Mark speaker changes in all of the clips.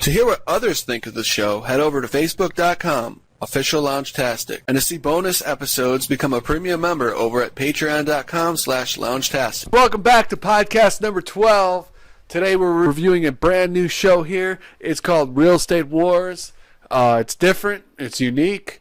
Speaker 1: To hear what others think of the show, head over to facebook.com, official Loungtastic. And to see bonus episodes, become a premium member over at patreon.com/Loungtastic. Welcome back to podcast number 12. Today we're reviewing a brand new show here. It's called Real Estate Wars. It's different. It's unique.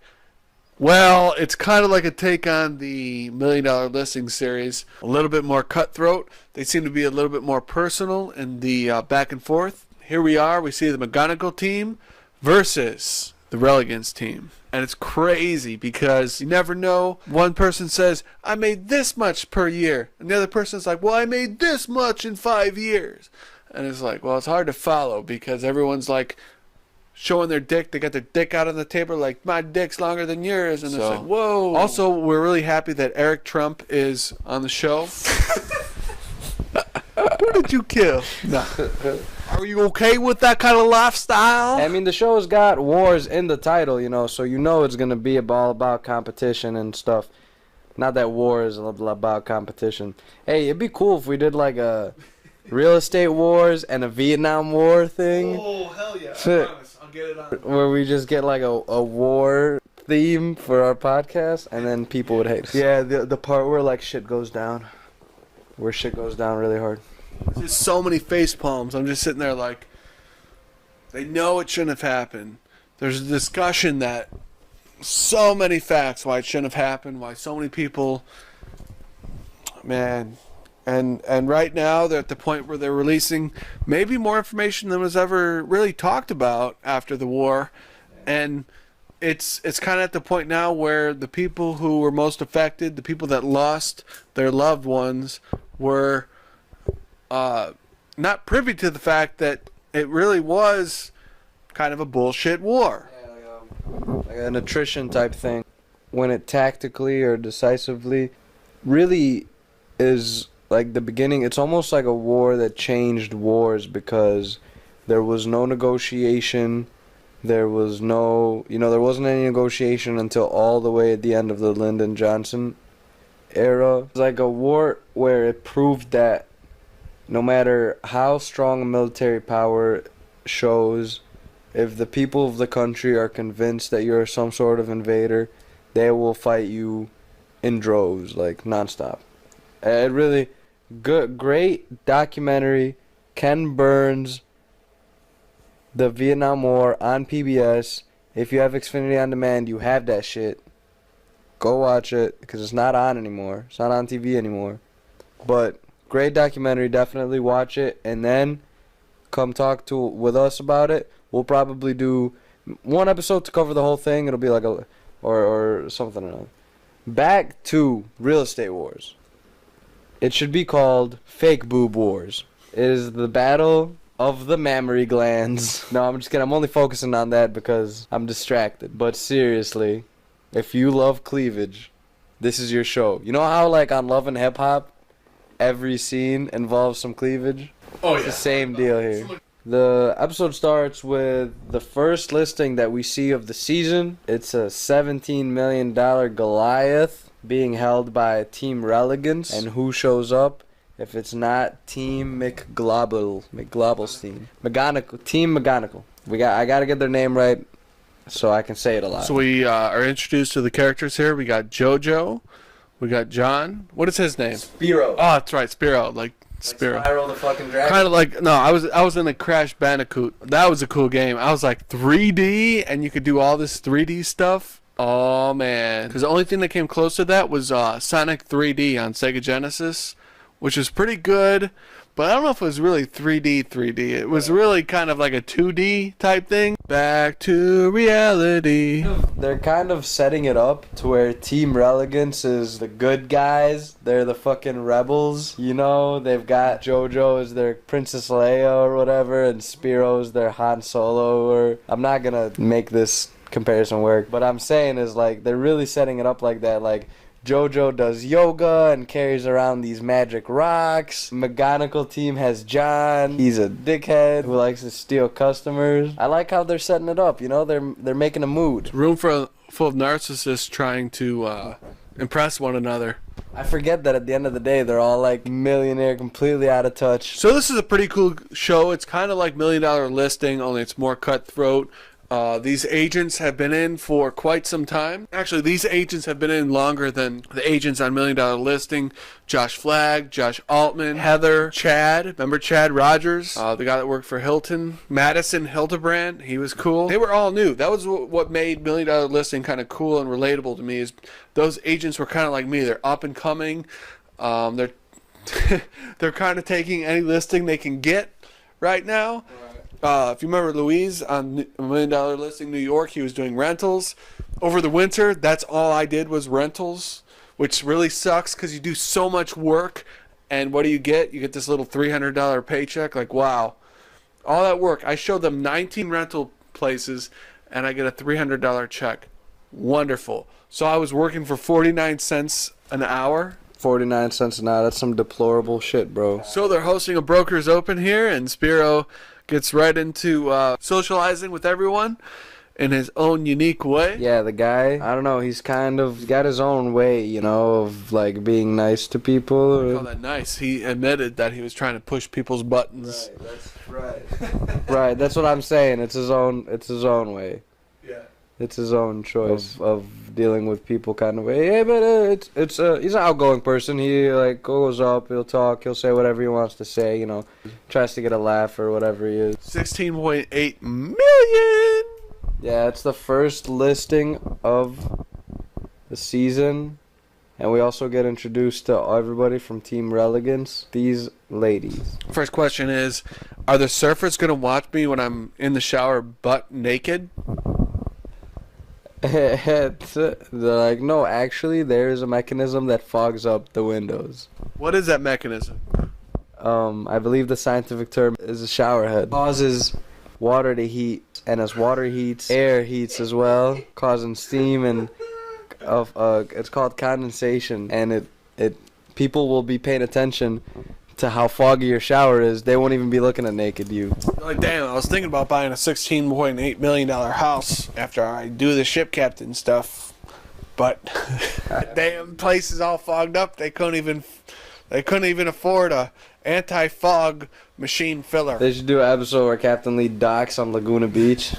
Speaker 1: Well, it's kind of like a take on the $1 Million Listing series. A little bit more cutthroat. They seem to be a little bit more personal in the back and forth. Here we are. We see the McGonigal team versus the Relegans team. And it's crazy because you never know. One person says, I made this much per year. And the other person's like, well, I made this much in 5 years. And it's like, well, it's hard to follow because everyone's like showing their dick. They got their dick out on the table like, my dick's longer than yours. And it's like, whoa. Also, we're really happy that Eric Trump is on the show. Who did you kill? No. Are you okay with that kind of lifestyle?
Speaker 2: I mean, the show's got wars in the title, you know, so you know it's going to be all about competition and stuff. Not that war is about competition. Hey, it'd be cool if we did like a real estate wars and a Vietnam War thing.
Speaker 1: Oh, hell yeah. I promise. I'll get it on.
Speaker 2: Where we just get like a war theme for our podcast and then people would hate us. Yeah, the part where like shit goes down. Where shit goes down really hard.
Speaker 1: There's so many face palms. I'm just sitting there like, they know it shouldn't have happened. There's a discussion that so many facts why it shouldn't have happened, why so many people, man. And right now they're at the point where they're releasing maybe more information than was ever really talked about after the war. And it's kind of at the point now where the people who were most affected, the people that lost their loved ones, were not privy to the fact that it really was kind of a bullshit war.
Speaker 2: Yeah, like an attrition type thing. When it tactically or decisively really is like the beginning, it's almost like a war that changed wars because there was no negotiation. There was no, there wasn't any negotiation until all the way at the end of the Lyndon Johnson era. It's like a war where it proved that no matter how strong a military power shows, if the people of the country are convinced that you're some sort of invader, they will fight you in droves, like nonstop. It really great documentary. Ken Burns, The Vietnam War on PBS. If you have Xfinity On Demand, you have that shit. Go watch it because it's not on anymore. It's not on TV anymore. But great documentary. Definitely watch it and then come talk with us about it. We'll probably do one episode to cover the whole thing. It'll be like or something or another. Back to Real Estate Wars. It should be called Fake Boob Wars. It is the battle of the mammary glands. No, I'm just kidding. I'm only focusing on that because I'm distracted. But seriously, if you love cleavage, this is your show. You know how like on Love and Hip Hop, every scene involves some cleavage?
Speaker 1: Oh, yeah.
Speaker 2: It's the same deal here. The episode starts with the first listing that we see of the season. It's a $17 million Goliath being held by Team Relegans. And who shows up? If it's not Team McGlobalstein. Team McGonigal. I gotta get their name right so I can say it a lot.
Speaker 1: So we are introduced to the characters here. We got JoJo. We got John. What is his name?
Speaker 2: Spiro.
Speaker 1: Oh, that's right, Spiro. Like Spiro.
Speaker 2: Spyro the fucking Dragon.
Speaker 1: Kind of like, no, I was in a Crash Bandicoot. That was a cool game. I was like 3D, and you could do all this 3D stuff. Oh, man. Because the only thing that came close to that was Sonic 3D on Sega Genesis, which was pretty good. But I don't know if it was really 3D. It was really kind of like a 2D type thing. Back to reality.
Speaker 2: They're kind of setting it up to where Team Relegance is the good guys. They're the fucking rebels, you know? They've got JoJo as their Princess Leia or whatever, and Spiro's their Han Solo. Or I'm not gonna make this comparison work, but I'm saying is like they're really setting it up like that. Like JoJo does yoga and carries around these magic rocks. McGonigal team has John. He's a dickhead who likes to steal customers. I like how they're setting it up, you know? They're making a mood.
Speaker 1: Room full of narcissists trying to impress one another.
Speaker 2: I forget that at the end of the day, they're all like millionaire, completely out of touch.
Speaker 1: So this is a pretty cool show. It's kind of like $1 Million Listing, only it's more cutthroat. These agents have been in for quite some time. Actually, these agents have been in longer than the agents on $1 Million Listing. Josh Flagg, Josh Altman, Heather, Chad. Remember Chad Rogers? The guy that worked for Hilton. Madison Hildebrand. He was cool. They were all new. That was what made $1 Million Listing kind of cool and relatable to me, is those agents were kind of like me. They're up and coming. They're they're kind of taking any listing they can get right now. If you remember Louise on $1 Million Listing New York, he was doing rentals. Over the winter, that's all I did was rentals, which really sucks because you do so much work, and what do you get? You get this little $300 paycheck. Like, wow. All that work. I showed them 19 rental places, and I get a $300 check. Wonderful. So I was working for 49 cents an hour.
Speaker 2: 49 cents an hour. That's some deplorable shit, bro.
Speaker 1: So they're hosting a Brokers Open here, and Spiro gets right into socializing with everyone in his own unique way.
Speaker 2: Yeah, the guy, I don't know, he's got his own way, you know, of like being nice to people.
Speaker 1: I call that nice. He admitted that he was trying to push people's buttons.
Speaker 2: Right, that's right. Right, that's what I'm saying. It's his own way.
Speaker 1: Yeah.
Speaker 2: It's his own choice of dealing with people kind of way. Yeah, but he's an outgoing person. He like goes up, he'll talk, he'll say whatever he wants to say, you know, tries to get a laugh or whatever he is.
Speaker 1: 16.8 million.
Speaker 2: Yeah, it's the first listing of the season, and we also get introduced to everybody from Team Relegance. These ladies.
Speaker 1: First question is, are the surfers gonna watch me when I'm in the shower butt naked?
Speaker 2: They're like, no, actually, there is a mechanism that fogs up the windows.
Speaker 1: What is that mechanism?
Speaker 2: I believe the scientific term is a shower head. Causes water to heat, and as water heats, air heats as well, causing steam, and it's called condensation. And it people will be paying attention to how foggy your shower is. They won't even be looking at naked you.
Speaker 1: Like, damn, I was thinking about buying a $16.8 million house after I do the ship captain stuff, but damn place is all fogged up. They couldn't even afford a anti-fog machine filler.
Speaker 2: They should do an episode where Captain Lee docks on Laguna Beach.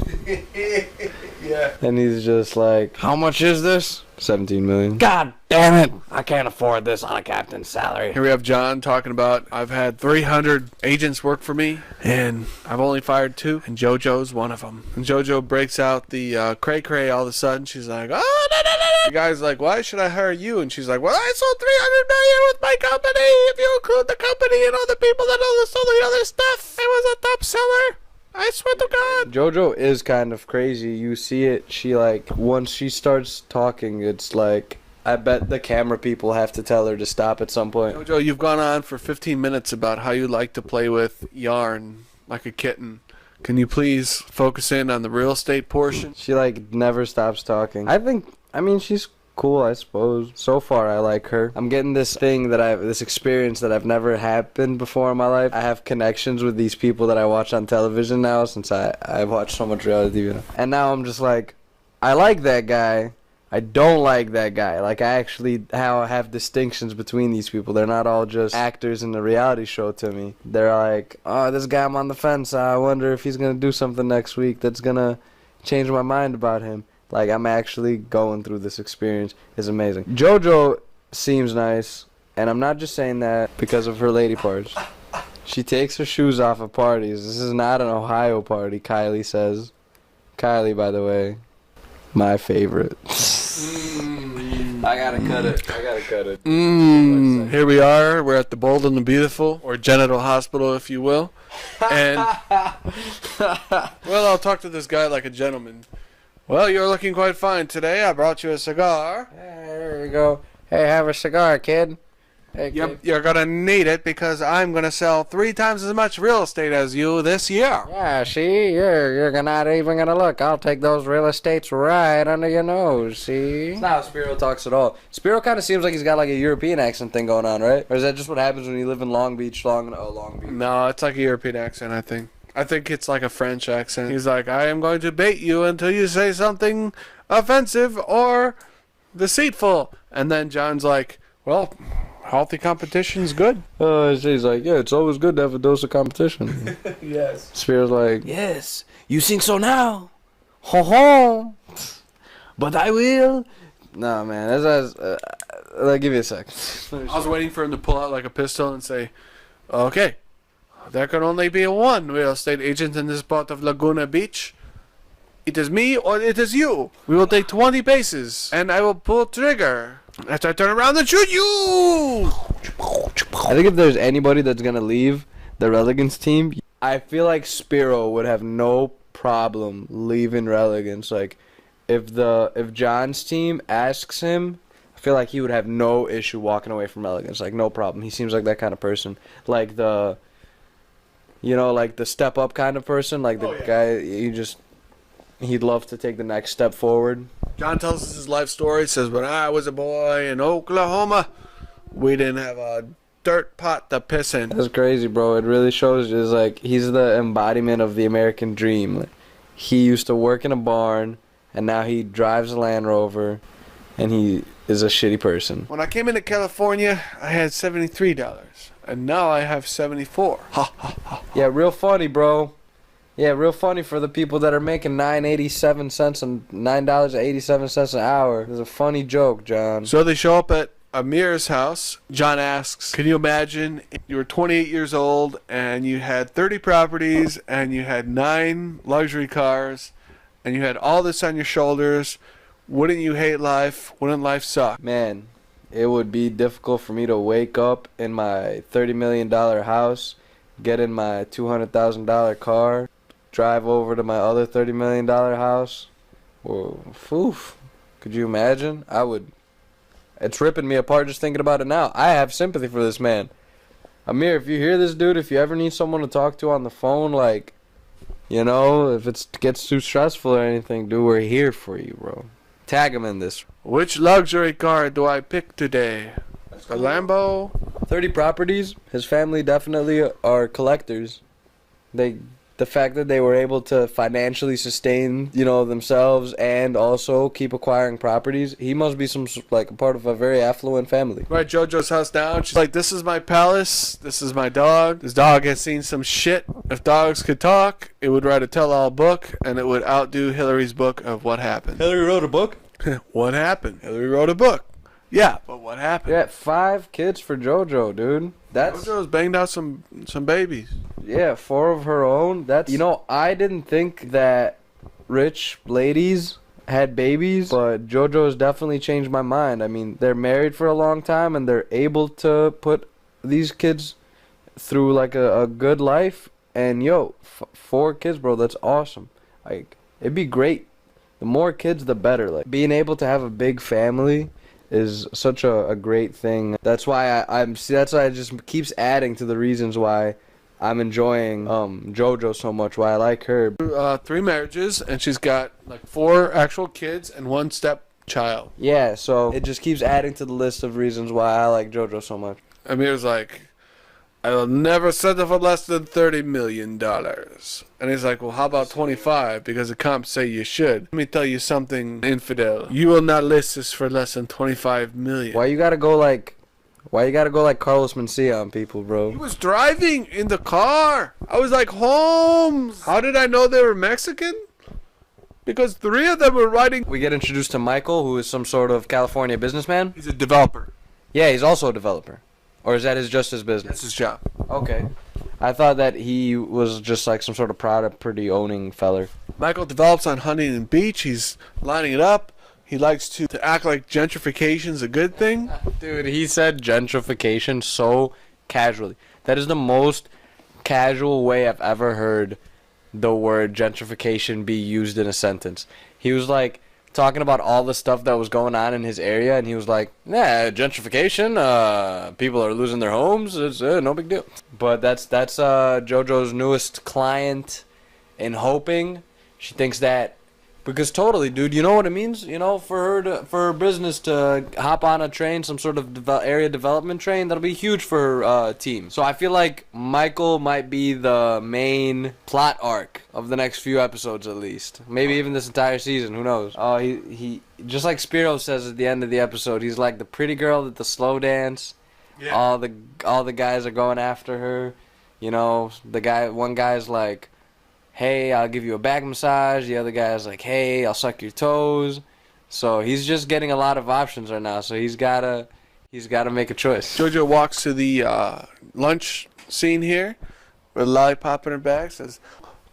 Speaker 1: Yeah.
Speaker 2: And he's just like, how much is this? 17 million.
Speaker 3: God damn it! I can't afford this on a captain's salary.
Speaker 1: Here we have John talking about, I've had 300 agents work for me, and I've only fired 2, and JoJo's one of them. And JoJo breaks out the cray-cray all of a sudden. She's like, oh, no, no, no. The guy's like, why should I hire you? And she's like, well, I sold 300 million with my company. If you include the company and all the people that sold the other stuff, I was a top seller. I swear to God.
Speaker 2: JoJo is kind of crazy. You see it. She like, once she starts talking, it's like, I bet the camera people have to tell her to stop at some point.
Speaker 1: JoJo, you've gone on for 15 minutes about how you like to play with yarn like a kitten. Can you please focus in on the real estate portion?
Speaker 2: She like never stops talking. I mean, she's cool, I suppose. So far, I like her. I'm getting this experience that I've never happened before in my life. I have connections with these people that I watch on television now, since I've watched so much reality TV. And now I'm just like, I like that guy. I don't like that guy. Like, I actually have distinctions between these people. They're not all just actors in the reality show to me. They're like, oh, this guy, I'm on the fence. I wonder if he's going to do something next week that's going to change my mind about him. Like, I'm actually going through this experience. It's amazing. JoJo seems nice, and I'm not just saying that because of her lady parts. She takes her shoes off at parties. This is not an Ohio party, Kylie says. Kylie, by the way, my favorite. I gotta cut it.
Speaker 1: Here we are. We're at the Bold and the Beautiful, or Genital Hospital, if you will. And, well, I'll talk to this guy like a gentleman. Well, you're looking quite fine today. I brought you a cigar.
Speaker 3: There you go. Hey, have a cigar, kid. Hey,
Speaker 1: Yep,
Speaker 3: kid.
Speaker 1: you're gonna need it because I'm gonna sell 3 times as much real estate as you this year.
Speaker 3: Yeah, see, you're not even gonna look. I'll take those real estates right under your nose. See?
Speaker 2: That's not how Spiro talks at all. Spiro kind of seems like he's got like a European accent thing going on, right? Or is that just what happens when you live in Long Beach? Long Beach.
Speaker 1: No, it's like a European accent, I think. I think it's like a French accent. He's like, I am going to bait you until you say something offensive or deceitful. And then John's like, well, healthy competition's good.
Speaker 2: She's like, yeah, it's always good to have a dose of competition.
Speaker 1: Yes.
Speaker 2: Spears like, yes, you think so now? Ho ho. But I will. Nah, man, like, give me a sec.
Speaker 1: I was waiting for him to pull out like a pistol and say, okay, there can only be one real estate agent in this part of Laguna Beach. It is me or it is you. We will take 20 paces and I will pull trigger after I turn around and shoot you.
Speaker 2: I think if there's anybody that's gonna leave the Relegants team, I feel like Spiro would have no problem leaving Relegants. Like, if John's team asks him, I feel like he would have no issue walking away from Relegants. Like, no problem. He seems like that kind of person. Like the step up kind of person. Like the guy, he'd love to take the next step forward.
Speaker 1: John tells us his life story. Says, when I was a boy in Oklahoma, we didn't have a dirt pot to piss in.
Speaker 2: That's crazy, bro. It really shows is like he's the embodiment of the American dream. Like, he used to work in a barn, and now he drives a Land Rover, and he is a shitty person.
Speaker 1: When I came into California, I had $73, and now I have 74. Ha ha ha.
Speaker 2: Yeah, real funny, bro. Yeah, real funny for the people that are making $9.87 and $9.87 an hour. It's a funny joke, John.
Speaker 1: So they show up at Amir's house. John asks, can you imagine you were 28 years old and you had 30 properties and you had 9 luxury cars and you had all this on your shoulders? Wouldn't you hate life? Wouldn't life suck?
Speaker 2: Man, it would be difficult for me to wake up in my $30 million house, get in my $200,000 car, drive over to my other $30 million house. Whoa, oof. Could you imagine? I would. It's ripping me apart just thinking about it now. I have sympathy for this man. Amir, if you hear this, dude, if you ever need someone to talk to on the phone, like, you know, if it gets too stressful or anything, dude, we're here for you, bro. Tag him in this.
Speaker 1: Which luxury car do I pick today? A Lambo?
Speaker 2: 30 properties. His family definitely are collectors. The fact that they were able to financially sustain, you know, themselves and also keep acquiring properties, he must be a part of a very affluent family.
Speaker 1: Right, JoJo's house down. She's like, this is my palace. This is my dog. This dog has seen some shit. If dogs could talk, it would write a tell-all book, and it would outdo Hillary's book of what happened.
Speaker 2: Hillary wrote a book?
Speaker 1: What happened? Hillary wrote a book. Yeah, but what happened?
Speaker 2: Yeah, 5 kids for JoJo, dude.
Speaker 1: JoJo's banged out some babies.
Speaker 2: Yeah, 4 of her own. You know, I didn't think that rich ladies had babies, but JoJo's definitely changed my mind. I mean, they're married for a long time, and they're able to put these kids through, like, a good life. And, 4 kids, bro, that's awesome. Like, it'd be great. The more kids, the better. Like, being able to have a big family is such a great thing. That's why that's why it just keeps adding to the reasons why I'm enjoying JoJo so much, why I like her.
Speaker 1: 3 marriages, and she's got like 4 actual kids and 1 stepchild.
Speaker 2: Yeah, so it just keeps adding to the list of reasons why I like JoJo so much.
Speaker 1: Amir's like, I will never settle for less than $30 million. And he's like, well, how about 25? Because the comps say you should. Let me tell you something, infidel. You will not list this for less than 25 million.
Speaker 2: Why you gotta go like Carlos Mencia on people, bro?
Speaker 1: He was driving in the car. I was like, Holmes, how did I know they were Mexican? Because 3 of them were riding.
Speaker 2: We get introduced to Michael, who is some sort of California businessman.
Speaker 1: He's a developer.
Speaker 2: Yeah, he's also a developer. Or is that just his business?
Speaker 1: That's his job.
Speaker 2: Okay. I thought that he was just like some sort of property owning feller.
Speaker 1: Michael develops on Huntington Beach. He's lining it up. He likes to act like gentrification's a good thing.
Speaker 2: Dude, he said gentrification so casually. That is the most casual way I've ever heard the word gentrification be used in a sentence. He was like talking about all the stuff that was going on in his area, and he was like, "Yeah, gentrification. People are losing their homes. It's no big deal." But that's JoJo's newest client in Hoping. She thinks that Because totally, dude, you know what it means? You know, for her business to hop on a train, some sort of area development train, that'll be huge for her team. So I feel like Michael might be the main plot arc of the next few episodes at least. Maybe even this entire season, who knows? He just like Spiro says at the end of the episode, he's like the pretty girl at the slow dance. Yeah. All the guys are going after her. You know, one guy's like, hey, I'll give you a back massage. The other guy's like, hey, I'll suck your toes. So he's just getting a lot of options right now. So he's gotta make a choice.
Speaker 1: Jojo walks to the lunch scene here with a lollipop in her bag. Says,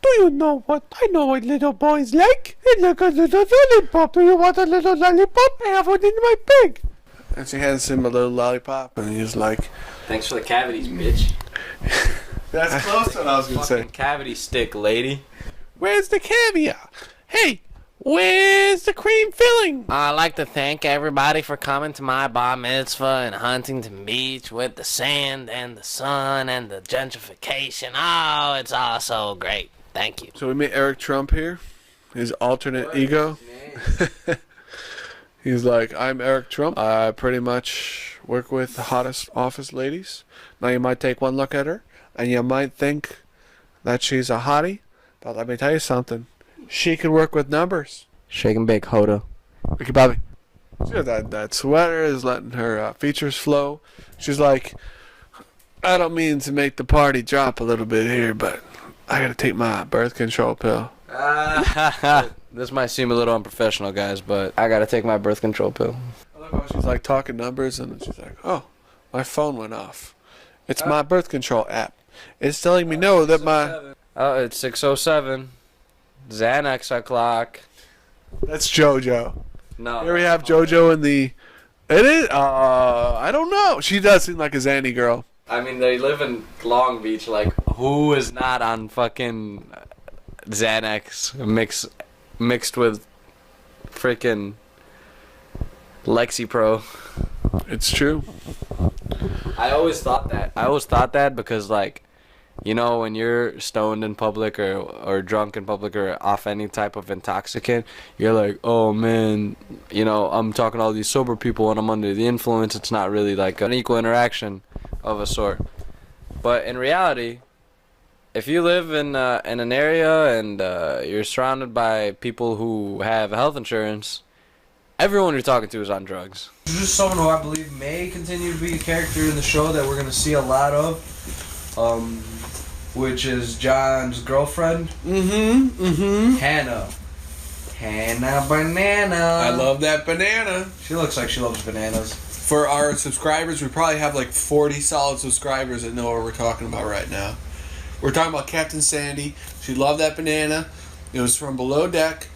Speaker 1: "Do you know what little boys like? It's like a little lollipop. Do you want a little lollipop? I have one in my bag." And she hands him a little lollipop, and he's like,
Speaker 2: "Thanks for the cavities, bitch."
Speaker 1: That's close to what I was gonna say.
Speaker 2: Cavity stick, lady.
Speaker 1: Where's the caviar? Hey, where's the cream filling?
Speaker 3: I'd like to thank everybody for coming to my bar mitzvah in Huntington Beach with the sand and the sun and the gentrification. Oh, it's all so great. Thank you.
Speaker 1: So we meet Eric Trump here, his alternate ego. He's like, I'm Eric Trump. I pretty much work with the hottest office ladies. Now you might take one look at her, and you might think that she's a hottie, but let me tell you something. She can work with numbers.
Speaker 2: Shake and bake, Hoda.
Speaker 1: Ricky Bobby. She got that sweater is letting her features flow. She's like, I don't mean to make the party drop a little bit here, but I gotta take my birth control pill.
Speaker 2: This might seem a little unprofessional, guys, but I gotta take my birth control pill.
Speaker 1: I love how she's like talking numbers, and then she's like, oh, my phone went off. It's my birth control app. It's telling me no that my...
Speaker 2: Oh, it's 6:07. Xanax o'clock.
Speaker 1: That's JoJo.
Speaker 2: No.
Speaker 1: Here we have JoJo in the... It is... I don't know. She does seem like a Zanny girl.
Speaker 2: I mean, they live in Long Beach. Like, who is not on fucking Xanax mixed with freaking Lexipro?
Speaker 1: It's true.
Speaker 2: I always thought that because, like, you know, when you're stoned in public or drunk in public or off any type of intoxicant, you're like, oh man, you know, I'm talking to all these sober people and I'm under the influence. It's not really like an equal interaction of a sort. But in reality, if you live in an area and you're surrounded by people who have health insurance, everyone you're talking to is on drugs.
Speaker 4: This is someone who I believe may continue to be a character in the show that we're going to see a lot of, which is John's girlfriend. Hannah Banana.
Speaker 1: I love that banana.
Speaker 4: She looks like she loves bananas.
Speaker 1: For our subscribers, we probably have like 40 solid subscribers that know what we're talking about right now. We're talking about Captain Sandy. She loved that banana. It was from Below Deck.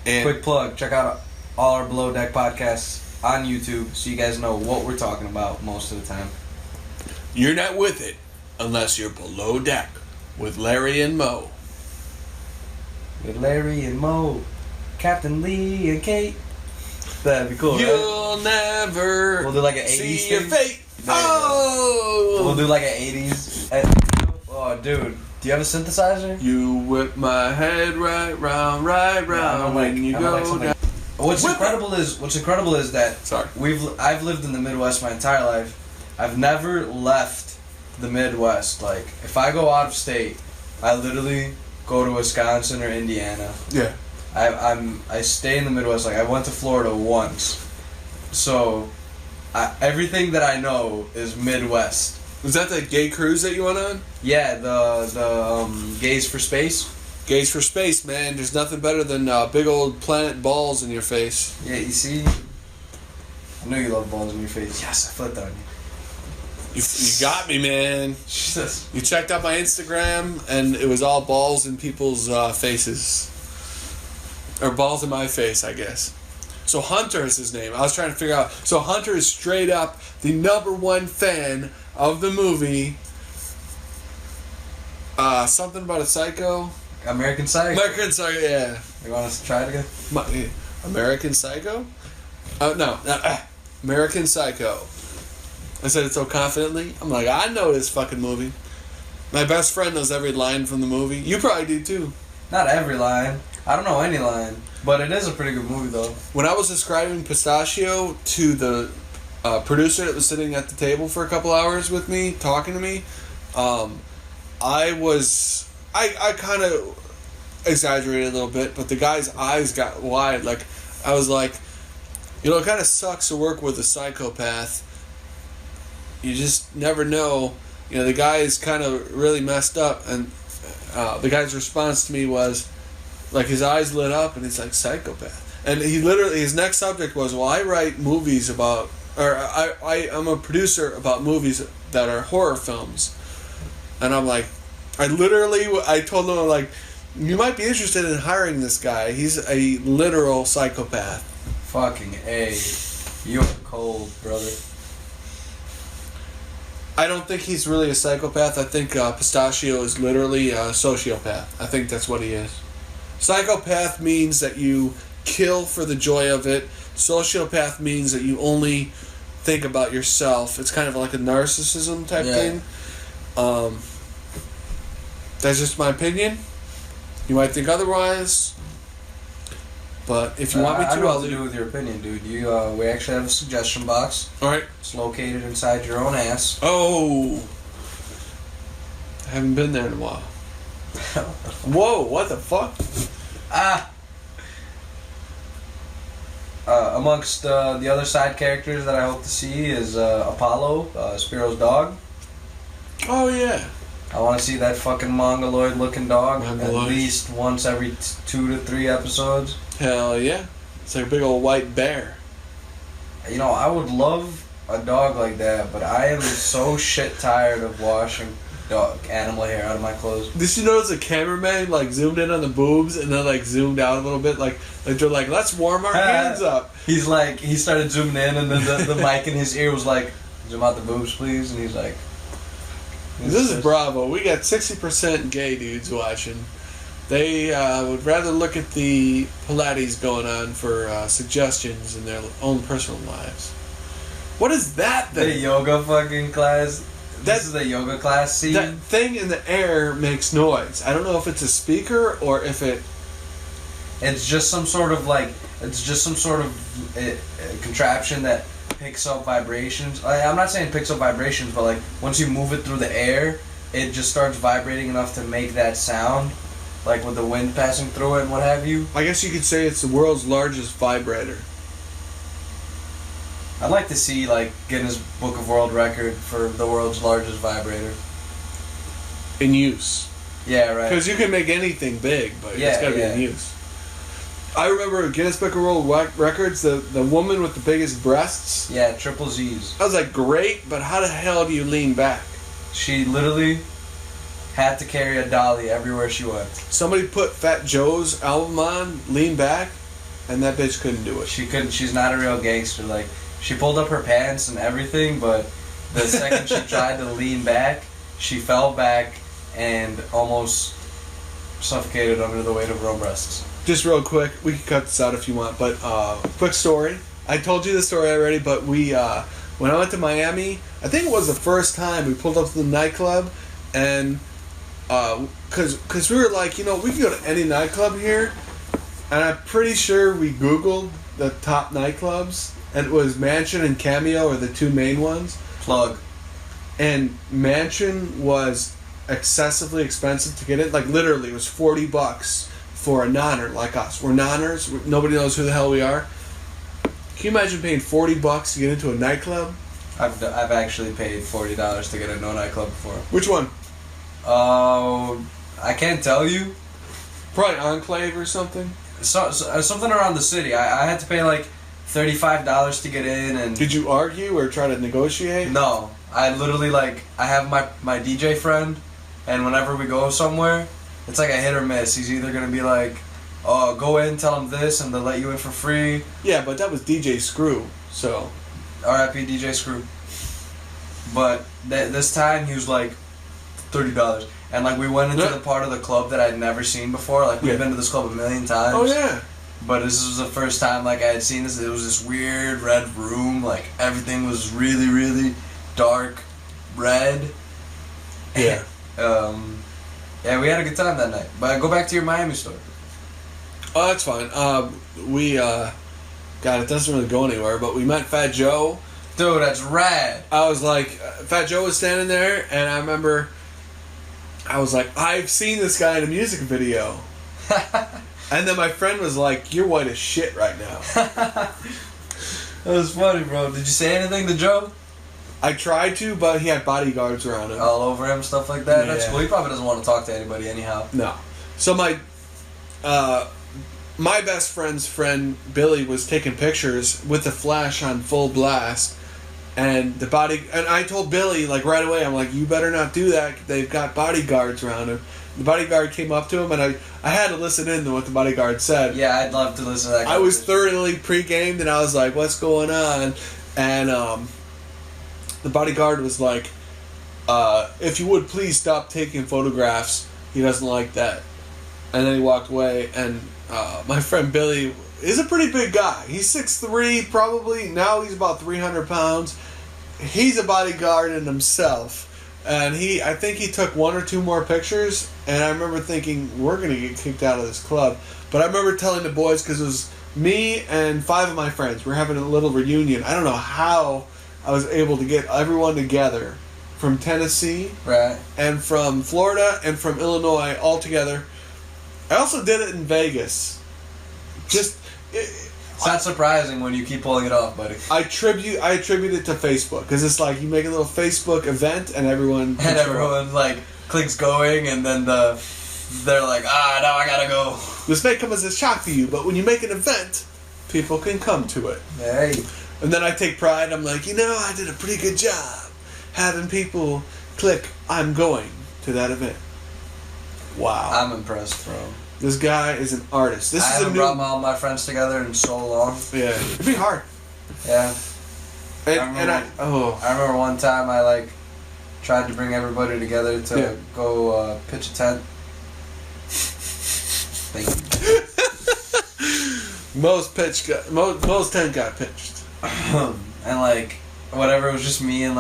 Speaker 1: And
Speaker 4: Quick plug, check out all our Below Deck podcasts on YouTube so you guys know what we're talking about most of the time.
Speaker 1: you're not with it unless you're Below Deck with Larry and Mo.
Speaker 4: With Larry and Mo, Captain Lee and Kate. That'd be cool, right?
Speaker 1: You'll never
Speaker 4: We'll do like an 80s
Speaker 1: see your
Speaker 4: thing.
Speaker 1: fate.
Speaker 4: There you
Speaker 1: Oh!
Speaker 4: We'll do like an 80s. Oh, dude. Do you have a synthesizer?
Speaker 1: You whip my head right round when you go down.
Speaker 4: What's incredible is that
Speaker 1: Sorry.
Speaker 4: I've lived in the Midwest my entire life. I've never left the Midwest. Like, if I go out of state, I literally go to Wisconsin or Indiana.
Speaker 1: Yeah.
Speaker 4: I stay in the Midwest. Like, I went to Florida once, so everything that I know is Midwest.
Speaker 1: Was that the gay cruise that you went on?
Speaker 4: Yeah, the Gays for Space.
Speaker 1: Gays for Space, man. There's nothing better than big old planet balls in your face.
Speaker 4: Yeah, you see, I know you love balls in your face. Yes, I flipped on you.
Speaker 1: You got me, man.
Speaker 4: Jesus.
Speaker 1: You checked out my Instagram, and it was all balls in people's faces. Or balls in my face, I guess. So Hunter is his name. I was trying to figure out. So Hunter is straight up the #1 fan of the movie. Something about a Psycho.
Speaker 4: American Psycho.
Speaker 1: American Psycho, yeah.
Speaker 4: You want us to try it again?
Speaker 1: American Psycho? No. American Psycho. I said it so confidently. I'm like, I know this fucking movie. My best friend knows every line from the movie. You probably do too.
Speaker 4: Not every line. I don't know any line, but it is a pretty good movie though.
Speaker 1: When I was describing Pistachio to the producer that was sitting at the table for a couple hours with me, talking to me, I kind of exaggerated a little bit, but the guy's eyes got wide. Like, I was like, it kind of sucks to work with a psychopath. You just never know. The guy is kind of really messed up, and the guy's response to me was, like, his eyes lit up, and he's like, psychopath. And he literally, his next subject was, well, I write movies about, or I'm a producer about movies that are horror films. And I'm like, I told him, like, you might be interested in hiring this guy. He's a literal psychopath.
Speaker 4: Fucking A. You are cold, brother.
Speaker 1: I don't think he's really a psychopath. I think Pistachio is literally a sociopath. I think that's what he is. Psychopath means that you kill for the joy of it. Sociopath means that you only think about yourself. It's kind of like a narcissism type thing. That's just my opinion. You might think otherwise. But if you want me to,
Speaker 4: I know
Speaker 1: I'll
Speaker 4: what to do with your opinion, dude. We actually have a suggestion box.
Speaker 1: Alright.
Speaker 4: It's located inside your own ass.
Speaker 1: Oh. I haven't been there in a while. Whoa, what the fuck?
Speaker 4: Amongst the other side characters that I hope to see is Apollo, Spiro's dog.
Speaker 1: Oh, yeah.
Speaker 4: I want to see that fucking mongoloid looking dog
Speaker 1: Mongoloid.
Speaker 4: at least once every 2 to 3 episodes.
Speaker 1: Hell yeah. It's like a big old white bear.
Speaker 4: I would love a dog like that, but I am so shit tired of washing animal hair out of my clothes.
Speaker 1: Did you notice the cameraman like zoomed in on the boobs and then like zoomed out a little bit? Like they're like, let's warm our hands up.
Speaker 4: He's like, he started zooming in, and then the mic in his ear was like, zoom out the boobs, please. And he's like,
Speaker 1: this is Bravo. We got 60% gay dudes watching. They would rather look at the Pilates going on for suggestions in their own personal lives. What is that
Speaker 4: the
Speaker 1: thing?
Speaker 4: yoga fucking class. This is the yoga class scene.
Speaker 1: That thing in the air makes noise. I don't know if it's a speaker or if
Speaker 4: It's just some sort of contraption that picks up vibrations. I'm not saying picks up vibrations, but like once you move it through the air, it just starts vibrating enough to make that sound, like with the wind passing through it and what have you.
Speaker 1: I guess you could say it's the world's largest vibrator.
Speaker 4: I'd like to see like Guinness Book of World Record for the world's largest vibrator.
Speaker 1: In use.
Speaker 4: Yeah, right.
Speaker 1: Because you can make anything big, but it's got to be in use. I remember Guinness Book of World Records, the woman with the biggest breasts.
Speaker 4: Yeah, triple Z's.
Speaker 1: I was like, great, but how the hell do you lean back?
Speaker 4: She literally had to carry a dolly everywhere she went.
Speaker 1: Somebody put Fat Joe's album on, lean back, and that bitch couldn't do it.
Speaker 4: She couldn't. She's not a real gangster. Like, she pulled up her pants and everything, but the second she tried to lean back, she fell back and almost suffocated under the weight of her own breasts.
Speaker 1: Just real quick, we can cut this out if you want, but quick story. I told you the story already, but we when I went to Miami, I think it was the first time we pulled up to the nightclub, and because we were like, we can go to any nightclub here, and I'm pretty sure we Googled the top nightclubs, and it was Mansion and Cameo are the two main ones.
Speaker 4: Plug.
Speaker 1: And Mansion was excessively expensive to get in. Like, literally, it was $40 for a nonner like us. We're nonners. Nobody knows who the hell we are. Can you imagine paying $40 to get into a nightclub?
Speaker 4: I've actually paid $40 to get into a nightclub before.
Speaker 1: Which one?
Speaker 4: I can't tell you.
Speaker 1: Probably Enclave or something.
Speaker 4: Something around the city. I had to pay like $35 to get in. And
Speaker 1: did you argue or try to negotiate?
Speaker 4: No. I literally, like, I have my DJ friend, and whenever we go somewhere, it's like a hit or miss. He's either going to be like, oh, go in, tell him this, and they'll let you in for free.
Speaker 1: Yeah, but that was DJ Screw, so.
Speaker 4: R.I.P. DJ Screw. But this time, he was like, $30. And, like, we went into the part of the club that I'd never seen before. Like, we've been to this club a million times.
Speaker 1: Oh, yeah.
Speaker 4: But this was the first time, like, I had seen this. It was this weird red room. Like, everything was really, really dark red.
Speaker 1: Yeah.
Speaker 4: Yeah, we had a good time that night. But go back to your Miami story.
Speaker 1: Oh, that's fine. We God, it doesn't really go anywhere. But we met Fat Joe.
Speaker 4: Dude, that's rad.
Speaker 1: I was like, Fat Joe was standing there, and I remember, I was like, I've seen this guy in a music video. And then my friend was like, "You're white as shit right now."
Speaker 4: That was funny, bro. Did you say anything to Joe?
Speaker 1: I tried to, but he had bodyguards around him.
Speaker 4: All over him, stuff like that?
Speaker 1: Yeah.
Speaker 4: That's cool. He probably doesn't want to talk to anybody anyhow.
Speaker 1: No. So my best friend's friend Billy was taking pictures with the flash on full blast, and I told Billy like right away, I'm like, you better not do that. They've got bodyguards around him. The bodyguard came up to him, and I had to listen in to what the bodyguard said.
Speaker 4: Yeah, I'd love to listen to that.
Speaker 1: I was thoroughly pre-gamed, and I was like, what's going on? And the bodyguard was like, if you would please stop taking photographs. He doesn't like that. And then he walked away, and my friend Billy is a pretty big guy. He's 6'3", probably. Now he's about 300 pounds. He's a bodyguard in himself. And I think he took one or two more pictures, and I remember thinking, we're going to get kicked out of this club. But I remember telling the boys, because it was me and 5 of my friends. We're having a little reunion. I don't know how I was able to get everyone together from Tennessee,
Speaker 4: right,
Speaker 1: and from Florida, and from Illinois all together. I also did it in Vegas.
Speaker 4: It's not surprising when you keep pulling it off, buddy.
Speaker 1: I attribute it to Facebook, because it's like you make a little Facebook event and everyone
Speaker 4: like clicks going, and then they're like, now I gotta go.
Speaker 1: This may come as a shock to you, but when you make an event, people can come to it.
Speaker 4: Hey.
Speaker 1: And then I take pride. I'm like, I did a pretty good job having people click, I'm going to that event. Wow.
Speaker 4: I'm impressed, bro.
Speaker 1: This guy is an artist.
Speaker 4: I haven't brought all my friends together in so long.
Speaker 1: Yeah, it'd be hard.
Speaker 4: Yeah.
Speaker 1: I
Speaker 4: remember one time I tried to bring everybody together to go pitch a tent. Thank you.
Speaker 1: Most tent got pitched.
Speaker 4: And whatever, it was just me and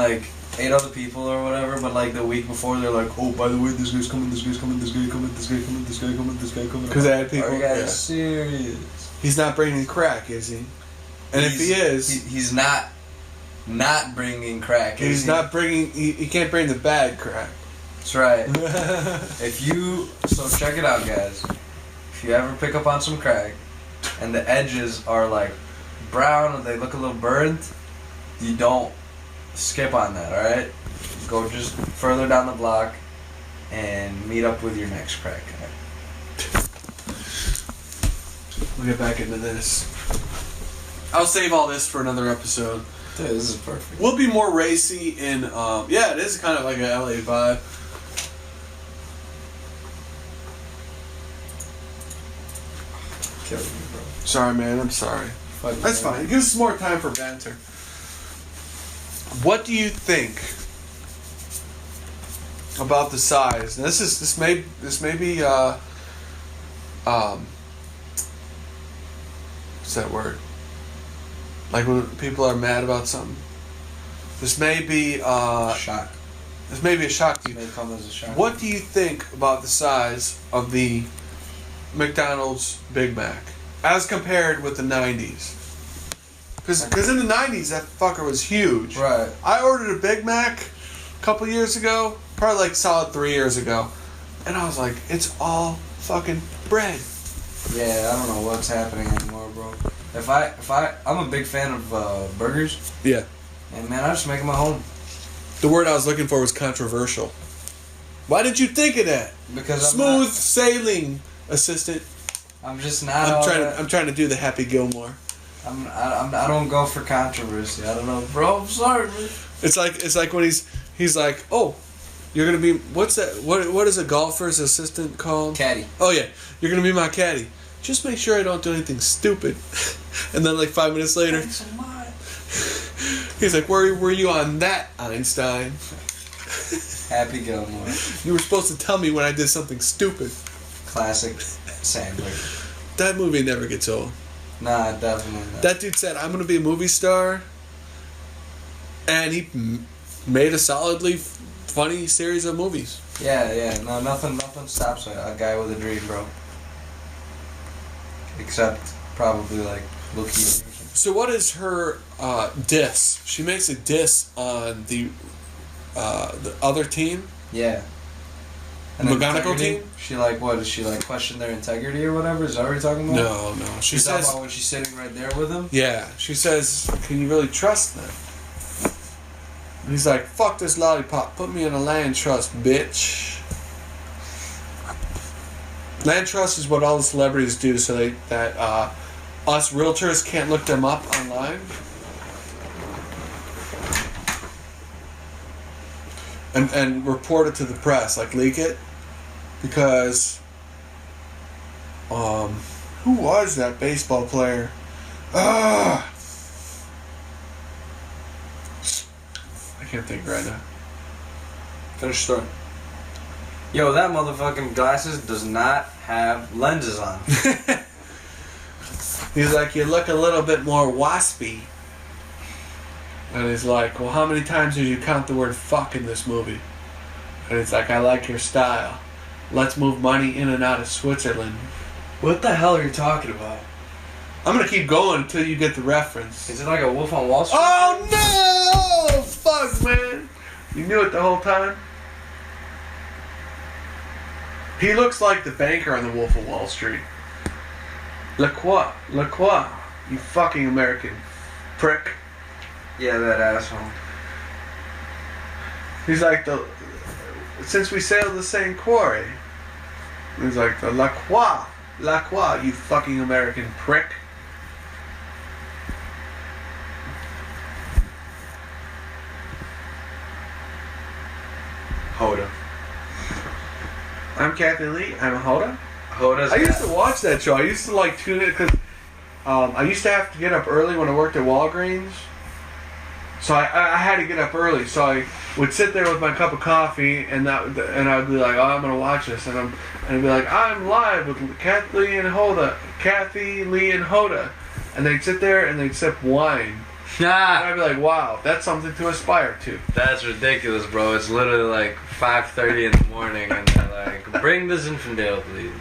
Speaker 4: 8 other people or whatever, but the week before they're like, oh, by the way, this guy's coming, this guy's coming, this guy coming, this guy coming, this guy coming, this guy coming.
Speaker 1: Because they had people.
Speaker 4: Are you guys serious?
Speaker 1: He's not bringing crack, is he? And if he is,
Speaker 4: he's not bringing crack.
Speaker 1: He's not bringing. He can't bring the bad crack.
Speaker 4: That's right. So check it out, guys. If you ever pick up on some crack, and the edges are brown or they look a little burnt, you don't skip on that, alright? Go just further down the block and meet up with your next crack guy.
Speaker 1: We'll get back into this. I'll save all this for another episode.
Speaker 4: Dude, this is perfect.
Speaker 1: We'll be more racy in, it is kind of like an LA vibe.
Speaker 4: Killing me, bro.
Speaker 1: Sorry, man, I'm sorry. That's fine. It gives us more time for banter. What do you think about the size? Now, this may be what's that word? Like when people are mad about something. This may be
Speaker 4: shock.
Speaker 1: This may be a shock to you.
Speaker 4: May come as a shock.
Speaker 1: What do you think about the size of the McDonald's Big Mac as compared with the 90s? Because in the 90s, that fucker was huge.
Speaker 4: Right.
Speaker 1: I ordered a Big Mac a couple years ago, probably solid 3 years ago, and I was like, it's all fucking bread.
Speaker 4: Yeah, I don't know what's happening anymore, bro. I'm a big fan of burgers.
Speaker 1: Yeah.
Speaker 4: And man, I just make them at home.
Speaker 1: The word I was looking for was controversial. Why did you think of that?
Speaker 4: Because
Speaker 1: Smooth sailing, assistant.
Speaker 4: I'm just not.
Speaker 1: I'm trying to do the Happy Gilmore.
Speaker 4: I don't go for controversy. I don't know, bro. I'm sorry, man.
Speaker 1: It's like when he's like, oh, you're gonna be what's that? What is a golfer's assistant called?
Speaker 4: Caddy.
Speaker 1: Oh yeah, you're gonna be my caddy. Just make sure I don't do anything stupid. And then 5 minutes later, he's like, where were you on that, Einstein?
Speaker 4: Happy Gilmore.
Speaker 1: You were supposed to tell me when I did something stupid.
Speaker 4: Classic Sandler.
Speaker 1: That movie never gets old.
Speaker 4: Nah, definitely not.
Speaker 1: That dude said, I'm gonna be a movie star, and he made a solidly funny series of movies.
Speaker 4: Yeah. No, nothing stops a guy with a dream, bro. except probably like leukemia.
Speaker 1: So what is her diss? She makes a diss on the other team,
Speaker 4: Yeah.
Speaker 1: the mechanical
Speaker 4: integrity?
Speaker 1: team.
Speaker 4: She like what? Does she like question their integrity or whatever? Is that what you're talking about?
Speaker 1: No. She
Speaker 4: She's talking
Speaker 1: says,
Speaker 4: about when she's sitting right there with him.
Speaker 1: yeah. She says, "Can you really trust them?" And he's like, "Fuck this lollipop. Put me in a land trust, bitch." Land trust is what all the celebrities do, so that us realtors can't look them up online. And report it to the press, like leak it, because who was that baseball player? I can't think right now.
Speaker 4: Finish story. Yo, that motherfucking glasses does not have lenses on.
Speaker 1: He's like, "You look a little bit more waspy." And he's like, "Well, how many times did you count the word fuck in this movie?" And he's like, "I like your style. Let's move money in and out of Switzerland."
Speaker 4: What the hell are you talking about?
Speaker 1: I'm gonna keep going until you get the reference.
Speaker 4: Is it like a Wolf on Wall Street?
Speaker 1: Oh no! Fuck, man. You knew it the whole time? He looks like the banker on the Wolf of Wall Street. La quoi, you fucking American prick.
Speaker 4: Yeah, that asshole.
Speaker 1: He's like, since we sailed the same quarry. He's like, la quoi, you fucking American prick.
Speaker 4: Hoda.
Speaker 1: I'm Kathy Lee, I'm a Hoda.
Speaker 4: Hoda's
Speaker 1: I used to watch that show. I used to like tune it because I used to have to get up early when I worked at Walgreens. So I had to get up early. So I would sit there with my cup of coffee and I would be like, "Oh, I'm gonna watch this," and I'd be like, "I'm live with Kathy Lee and Hoda," and they'd sit there and they'd sip wine. And I'd be like, "Wow, that's something to aspire to."
Speaker 4: That's ridiculous, bro. It's literally like 5:30 in the morning, and they're like, "Bring the Zinfandel, please."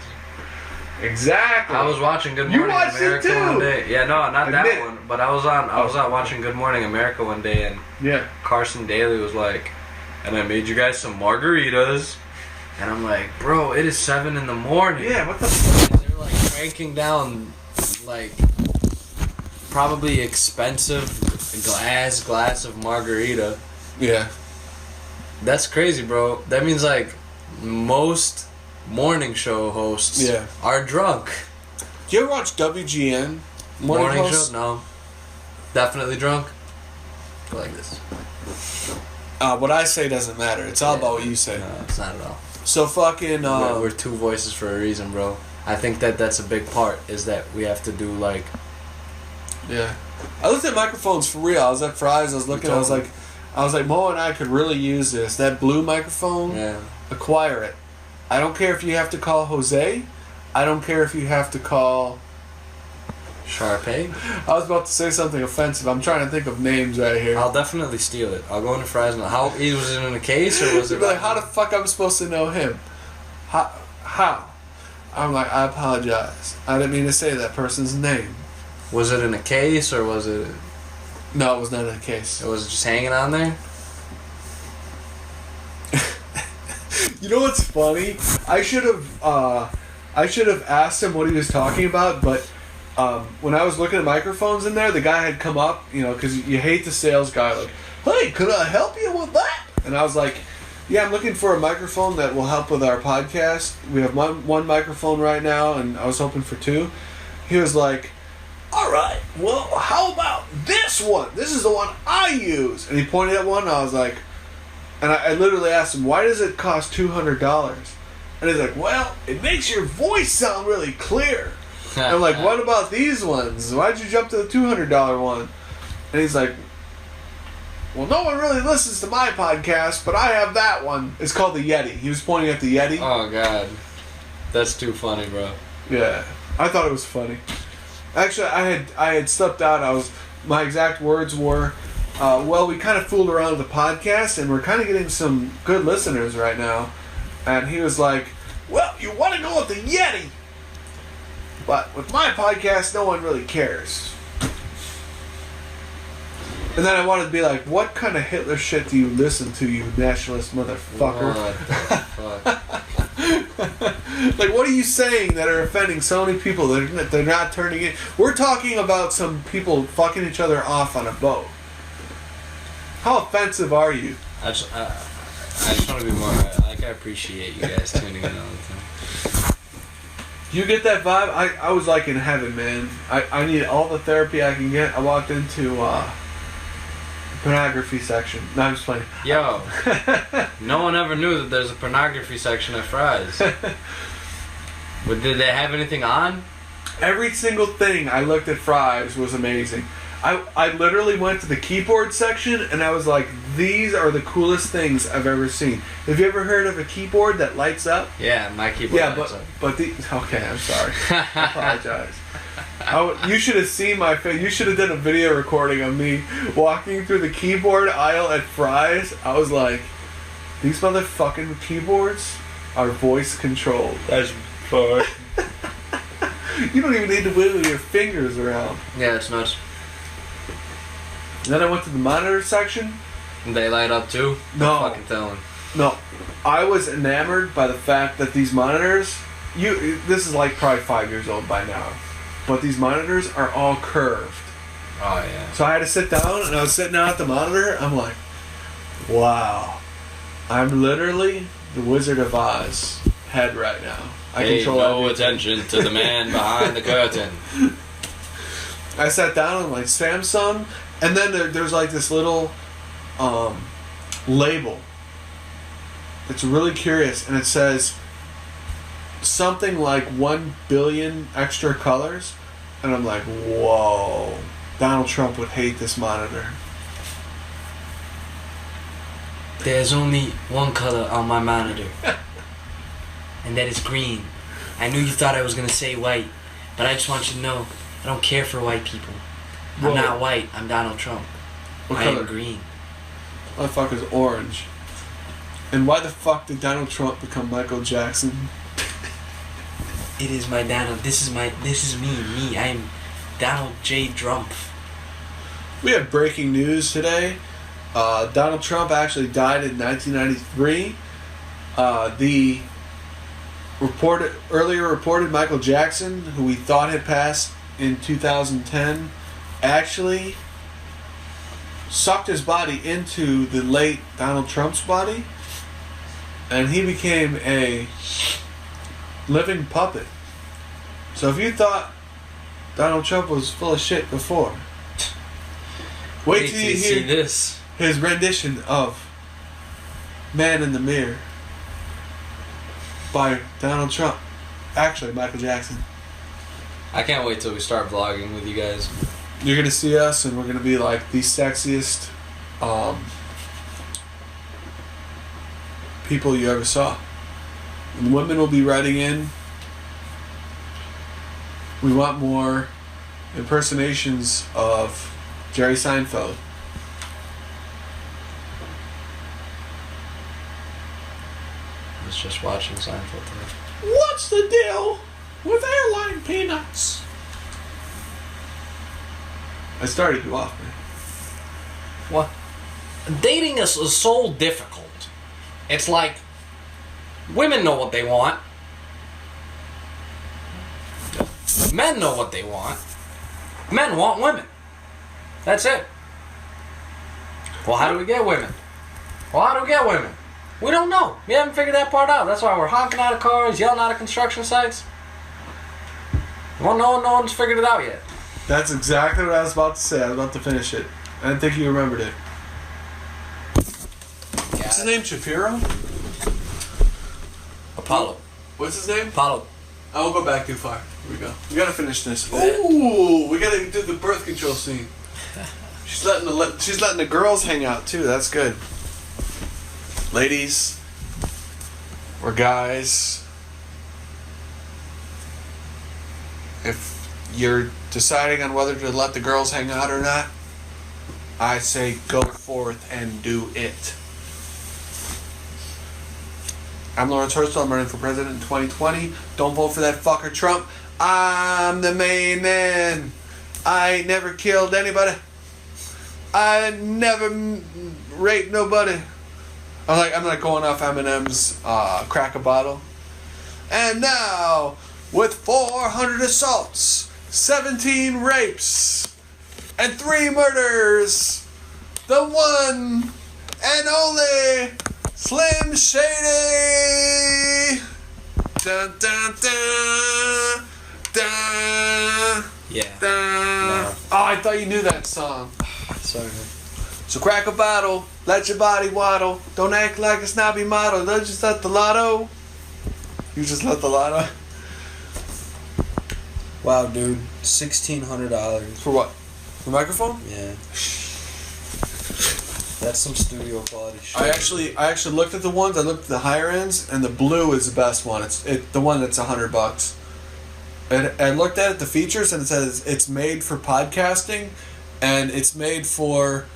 Speaker 1: Exactly.
Speaker 4: I was watching Good
Speaker 1: You
Speaker 4: Morning
Speaker 1: watched it
Speaker 4: America
Speaker 1: too.
Speaker 4: one day. Yeah, no, not
Speaker 1: Admit.
Speaker 4: that one. But I was on watching Good Morning America one day, and
Speaker 1: Yeah.
Speaker 4: Carson Daly was like, "And I made you guys some margaritas," and I'm like, "Bro, it is 7 in the morning."
Speaker 1: Yeah. What the fuck?
Speaker 4: And they're like cranking down, like probably expensive glass of margarita.
Speaker 1: Yeah.
Speaker 4: That's crazy, bro. That means like most morning show hosts
Speaker 1: Yeah.
Speaker 4: are drunk.
Speaker 1: Do you ever watch WGN?
Speaker 4: Morning
Speaker 1: hosts?
Speaker 4: show? No. Definitely drunk. Go like this.
Speaker 1: What I say doesn't matter. It's all about what you say.
Speaker 4: No, it's not at all.
Speaker 1: So fucking.
Speaker 4: We're two voices for a reason, bro. I think that's a big part, is that we have to do like...
Speaker 1: Yeah. I looked at microphones for real. I was at Fry's. I was looking. I was like, Mo and I could really use this. That blue microphone.
Speaker 4: Yeah.
Speaker 1: Acquire it. I don't care if you have to call Jose. I don't care if you have to call.
Speaker 4: Sharpay?
Speaker 1: I was about to say something offensive. I'm trying to think of names right here.
Speaker 4: I'll definitely steal it. I'll go into Fry's. How was it in a case, or was
Speaker 1: You'd
Speaker 4: it
Speaker 1: be like, how the fuck I'm supposed to know him? How? I'm like, I apologize. I didn't mean to say that person's name.
Speaker 4: Was it in a case, or was it...
Speaker 1: No, it was not in the case.
Speaker 4: It was just hanging on there?
Speaker 1: You know what's funny? I should have asked him what he was talking about, but when I was looking at microphones in there, the guy had come up, because you hate the sales guy, like, "Hey, could I help you with that?" And I was like, "Yeah, I'm looking for a microphone that will help with our podcast. We have one microphone right now, and I was hoping for 2. He was like, "All right, well, how about this one? This is the one I use." And he pointed at one, and I was like, and I literally asked him, "Why does it cost $200? And he's like, "Well, it makes your voice sound really clear." And I'm like, "What about these ones? Why'd you jump to the $200 one?" And he's like, "Well, no one really listens to my podcast, but I have that one. It's called the Yeti." He was pointing at the Yeti.
Speaker 4: Oh, God. That's too funny, bro.
Speaker 1: Yeah, I thought it was funny. Actually, I had slept out. My exact words were, well, we kind of fooled around with the podcast, and we're kind of getting some good listeners right now. And he was like, "Well, you want to go with the Yeti?" But with my podcast, no one really cares. And then I wanted to be like, what kind of Hitler shit do you listen to, you nationalist motherfucker?
Speaker 4: What the fuck?
Speaker 1: Like, what are you saying that are offending so many people that they're not turning in? We're talking about some people fucking each other off on a boat. How offensive are you?
Speaker 4: I just want to be more. I appreciate you guys tuning in all the time.
Speaker 1: You get that vibe? I was like in heaven, man. I need all the therapy I can get. I walked into pornography section. No, I'm just playing.
Speaker 4: Yo, no one ever knew that there's a pornography section at Fry's. But did they have anything on?
Speaker 1: Every single thing I looked at Fry's was amazing. I literally went to the keyboard section and I was like, these are the coolest things I've ever seen. Have you ever heard of a keyboard that lights up?
Speaker 4: Yeah, my keyboard lights up.
Speaker 1: Okay, I'm sorry. I apologize. You should have seen my face. You should have done a video recording of me walking through the keyboard aisle at Fry's. I was like, these motherfucking keyboards are voice controlled.
Speaker 4: That's fuck.
Speaker 1: You don't even need to wiggle your fingers around.
Speaker 4: Yeah, it's nuts.
Speaker 1: Then I went to the monitor section.
Speaker 4: They light up too?
Speaker 1: No.
Speaker 4: I'm fucking telling.
Speaker 1: No, I was enamored by the fact that these monitors, this is like probably 5 years old by now, but these monitors are all curved.
Speaker 4: Oh yeah.
Speaker 1: So I had to sit down, and I was sitting down at the monitor. I'm like, wow, I'm literally the Wizard of Oz head right now. I control
Speaker 4: no
Speaker 1: everything.
Speaker 4: attention to the man behind the curtain.
Speaker 1: I sat down on like Samsung, and then there's like this little label. It's really curious, and it says something like 1 billion extra colors, and I'm like, whoa, Donald Trump would hate this monitor.
Speaker 5: There's only one color on my monitor, and that is green. I knew you thought I was gonna say white, but I just want you to know I don't care for white people.
Speaker 1: Whoa.
Speaker 5: I'm not white. I'm Donald Trump.
Speaker 1: What
Speaker 5: I
Speaker 1: color?
Speaker 5: am green.
Speaker 1: Motherfucker's orange. And why the fuck did Donald Trump become Michael Jackson?
Speaker 5: It is my Donald. This is me. I am Donald J. Trump.
Speaker 1: We have breaking news today. Donald Trump actually died in 1993. The earlier reported Michael Jackson, who we thought had passed in 2010, actually sucked his body into the late Donald Trump's body, and he became a living puppet. So if you thought Donald Trump was full of shit before, wait till you
Speaker 4: see
Speaker 1: hear
Speaker 4: this.
Speaker 1: his rendition of Man in the Mirror by Donald Trump. Actually, Michael Jackson.
Speaker 4: I can't wait till we start vlogging with you guys.
Speaker 1: You're gonna see us, and we're gonna be like the sexiest people you ever saw. And women will be writing in. We want more impersonations of Jerry Seinfeld.
Speaker 4: I was just watching Seinfeld today.
Speaker 1: What's the deal with airline peanuts? I started you off, man.
Speaker 5: What? Dating is so difficult. It's like women know what they want. Men know what they want. Men want women. That's it. Well, how do we get women? We don't know. We haven't figured that part out. That's why we're honking out of cars, yelling out of construction sites. Well, no one's figured it out yet.
Speaker 1: That's exactly what I was about to say. I was about to finish it. I didn't think you remembered it. What's his name? Shapiro?
Speaker 5: Apollo.
Speaker 1: What's his name?
Speaker 5: Apollo.
Speaker 1: I won't go back too far. Here we go. We gotta finish this. Ooh, we gotta do the birth control scene. She's letting the girls hang out too. That's good. Ladies or guys, if you're deciding on whether to let the girls hang out or not, I say go forth and do it. I'm Lawrence Hurstel. I'm running for president in 2020. Don't vote for that fucker Trump. I'm the main man. I ain't never killed anybody. I never raped nobody. I'm like going off Eminem's Crack a Bottle. And now, with 400 assaults, 17 rapes, and 3 murders, the one and only Slim Shady. Dun dun dun dun.
Speaker 5: Yeah.
Speaker 1: Dun.
Speaker 5: No.
Speaker 1: Oh, I thought you knew that song.
Speaker 5: Sorry.
Speaker 1: So crack a bottle, let your body waddle. Don't act like a snobby model. Don't just let the lotto. You just let the lotto.
Speaker 2: Wow, dude, $1,600.
Speaker 1: For what? For microphone?
Speaker 2: Yeah. That's some studio quality shit.
Speaker 1: I actually looked at the ones. I looked at the higher ends, and the blue is the best one. It's the one that's $100. And I looked at it, the features, and it says it's made for podcasting, and it's made for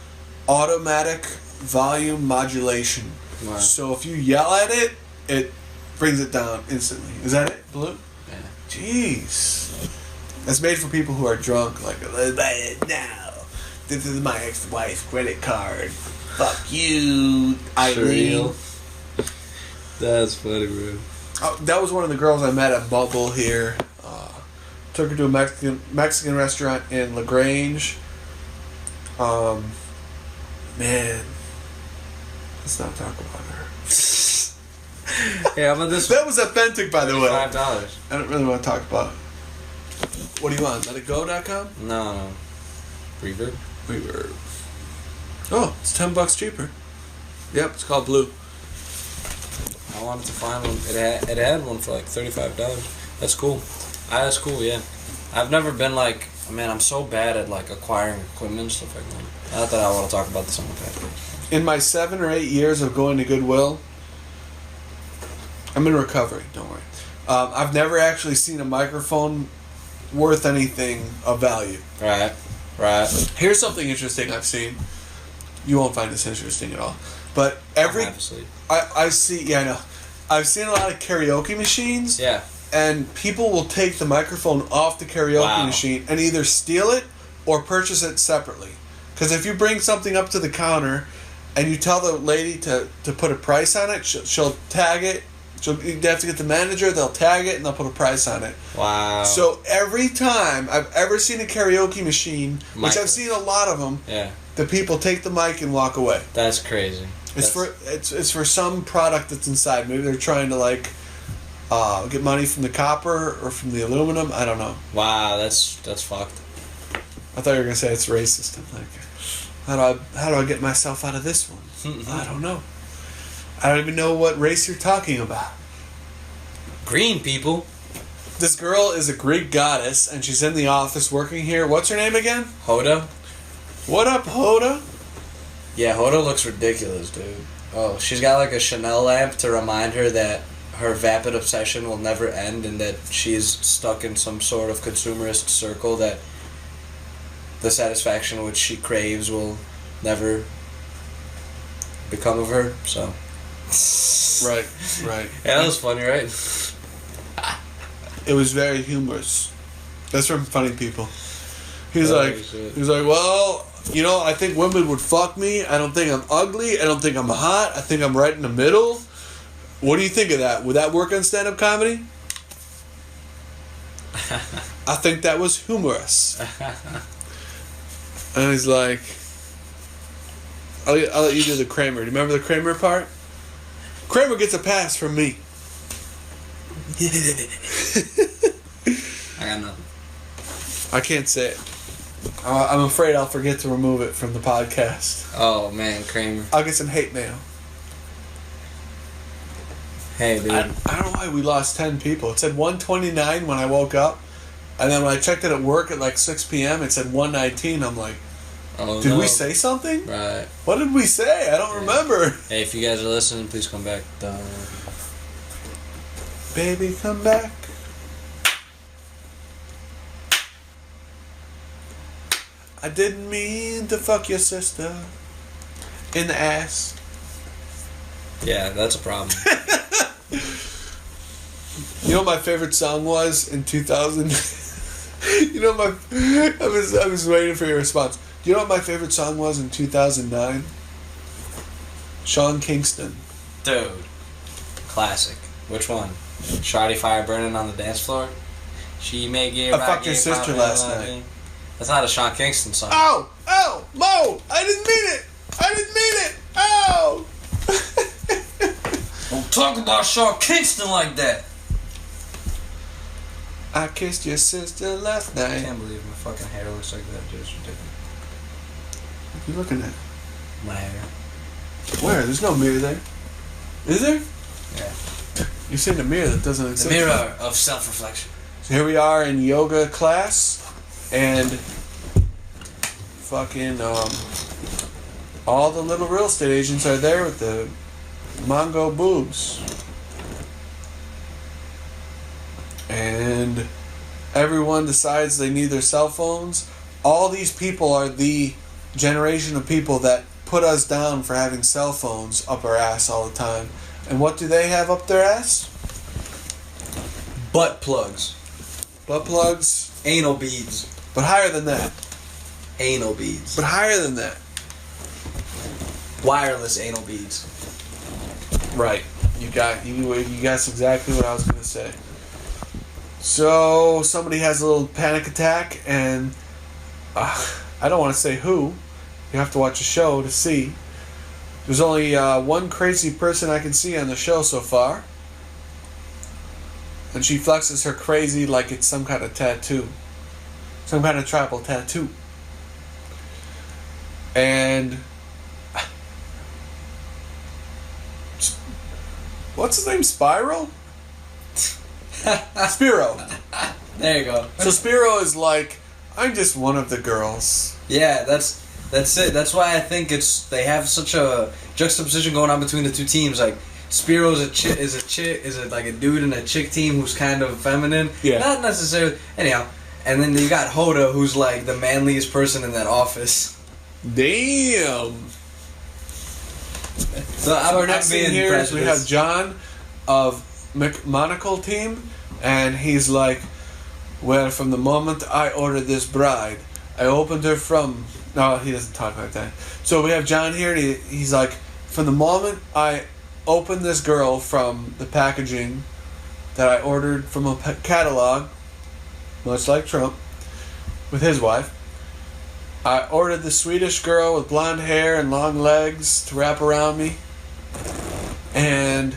Speaker 1: automatic volume modulation.
Speaker 2: Wow.
Speaker 1: So if you yell at it, it brings it down instantly. Is that it? Blue?
Speaker 5: Yeah.
Speaker 1: Jeez. That's made for people who are drunk. Like, let's buy it now. This is my ex-wife's credit card. Fuck you, Eileen.
Speaker 2: That's funny, bro.
Speaker 1: Oh, that was one of the girls I met at Bubble here. Took her to a Mexican restaurant in LaGrange. Man, let's not talk about her.
Speaker 2: Yeah, how about this
Speaker 1: That was authentic, by the way.
Speaker 5: $5.
Speaker 1: I don't really want to talk about it. What do you want? LetItGo.com?
Speaker 2: No. Reverb?
Speaker 1: Reverb. Oh, it's $10 cheaper. Yep, it's called Blue.
Speaker 2: I wanted to find one. It had one for like $35. That's cool. That's cool, yeah. I've never been like, man, I'm so bad at like acquiring equipment and stuff like that. Not that I want to talk about this on the podcast.
Speaker 1: In my 7 or 8 years of going to Goodwill, I'm in recovery, don't worry. I've never actually seen a microphone worth anything of value.
Speaker 2: Right.
Speaker 1: Here's something interesting I've seen. You won't find this interesting at all. But
Speaker 2: Obviously.
Speaker 1: I see, yeah, I know. I've seen a lot of karaoke machines.
Speaker 2: Yeah.
Speaker 1: And people will take the microphone off the karaoke machine and either steal it or purchase it separately. Because if you bring something up to the counter and you tell the lady to put a price on it, she'll tag it. You have to get the manager, they'll tag it, and they'll put a price on it.
Speaker 2: Wow.
Speaker 1: So every time I've ever seen a karaoke machine, which I've seen a lot of them,
Speaker 2: Yeah.
Speaker 1: the people take the mic and walk away.
Speaker 2: That's crazy.
Speaker 1: It's for some product that's inside. Maybe they're trying to get money from the copper or from the aluminum. I don't know.
Speaker 2: Wow, that's fucked.
Speaker 1: I thought you were gonna say it's racist. I'm like, how do I get myself out of this one? I don't know. I don't even know what race you're talking about.
Speaker 2: Green people.
Speaker 1: This girl is a Greek goddess, and she's in the office working here. What's her name again?
Speaker 2: Hoda.
Speaker 1: What up, Hoda?
Speaker 2: Yeah, Hoda looks ridiculous, dude. Oh, she's got like a Chanel lamp to remind her that her vapid obsession will never end and that she's stuck in some sort of consumerist circle that the satisfaction which she craves will never become of her, so.
Speaker 1: Right.
Speaker 2: Yeah, that was funny, right?
Speaker 1: It was very humorous. That's from Funny People. He's
Speaker 2: Oh,
Speaker 1: like,
Speaker 2: shit.
Speaker 1: well, I think women would fuck me. I don't think I'm ugly. I don't think I'm hot. I think I'm right in the middle. What do you think of that? Would that work on stand-up comedy? I think that was humorous. And he's like, I'll let you do the Kramer. Do you remember the Kramer part? Kramer gets a pass from me.
Speaker 2: I got nothing.
Speaker 1: I can't say it. I'm afraid I'll forget to remove it from the podcast.
Speaker 2: Oh, man, Kramer.
Speaker 1: I'll get some hate mail.
Speaker 2: Hey, dude.
Speaker 1: I don't know why we lost 10 people. It said 129 when I woke up. And then when I checked it at work at like 6 p.m., it said 119. I'm like, did we say something?
Speaker 2: Right.
Speaker 1: What did we say? I don't remember.
Speaker 2: Hey, if you guys are listening, please come back.
Speaker 1: Baby, come back. I didn't mean to fuck your sister in the ass.
Speaker 2: Yeah, that's a problem.
Speaker 1: You know what my favorite song was in 2000? You know my... I was waiting for your response. You know what my favorite song was in 2009? Sean Kingston.
Speaker 4: Dude. Classic. Which one? Shawty Fire Burning on the Dance Floor? She may get
Speaker 1: I fucked your sister last night.
Speaker 4: That's not a Sean Kingston song.
Speaker 1: Ow! Ow! Mo! I didn't mean it! I didn't mean it! Ow!
Speaker 4: Don't talk about Sean Kingston like that!
Speaker 1: I kissed your sister last
Speaker 4: I
Speaker 1: night.
Speaker 4: can't believe my fucking hair looks like that, dude. It's ridiculous.
Speaker 1: What are you looking at?
Speaker 4: My hair.
Speaker 1: Where? There's no mirror there. Is there?
Speaker 4: Yeah.
Speaker 1: You see in the mirror that doesn't exist.
Speaker 4: The mirror of self-reflection.
Speaker 1: So here we are in yoga class, and fucking all the little real estate agents are there with the Mongo boobs. And everyone decides they need their cell phones. All these people are the generation of people that put us down for having cell phones up our ass all the time. And what do they have up their ass?
Speaker 4: Butt plugs.
Speaker 1: Butt plugs.
Speaker 4: Anal beads.
Speaker 1: But higher than that.
Speaker 4: Anal beads.
Speaker 1: But higher than that.
Speaker 4: Wireless anal beads.
Speaker 1: Right. You guessed exactly what I was going to say. So somebody has a little panic attack, and I don't want to say who. You have to watch a show to see. There's only one crazy person I can see on the show so far. And she flexes her crazy like it's some kind of tattoo. Some kind of tribal tattoo. And... what's his name? Spiral? Spiro.
Speaker 4: There you go.
Speaker 1: So Spiro is like, I'm just one of the girls.
Speaker 4: Yeah, that's it. That's why I think they have such a juxtaposition going on between the two teams. Like Spiro's is like a dude in a chick team who's kind of feminine.
Speaker 1: Yeah.
Speaker 4: Not necessarily. Anyhow, and then you got Hoda, who's like the manliest person in that office.
Speaker 1: Damn.
Speaker 4: So
Speaker 1: Our next
Speaker 4: being
Speaker 1: thing here is we have
Speaker 4: prejudiced.
Speaker 1: John of Monocle team, and he's like, well, from the moment I ordered this bride, I opened her from... No, he doesn't talk like that. So we have John here, and he's like, from the moment I opened this girl from the packaging that I ordered from a catalog, much like Trump, with his wife, I ordered the Swedish girl with blonde hair and long legs to wrap around me, and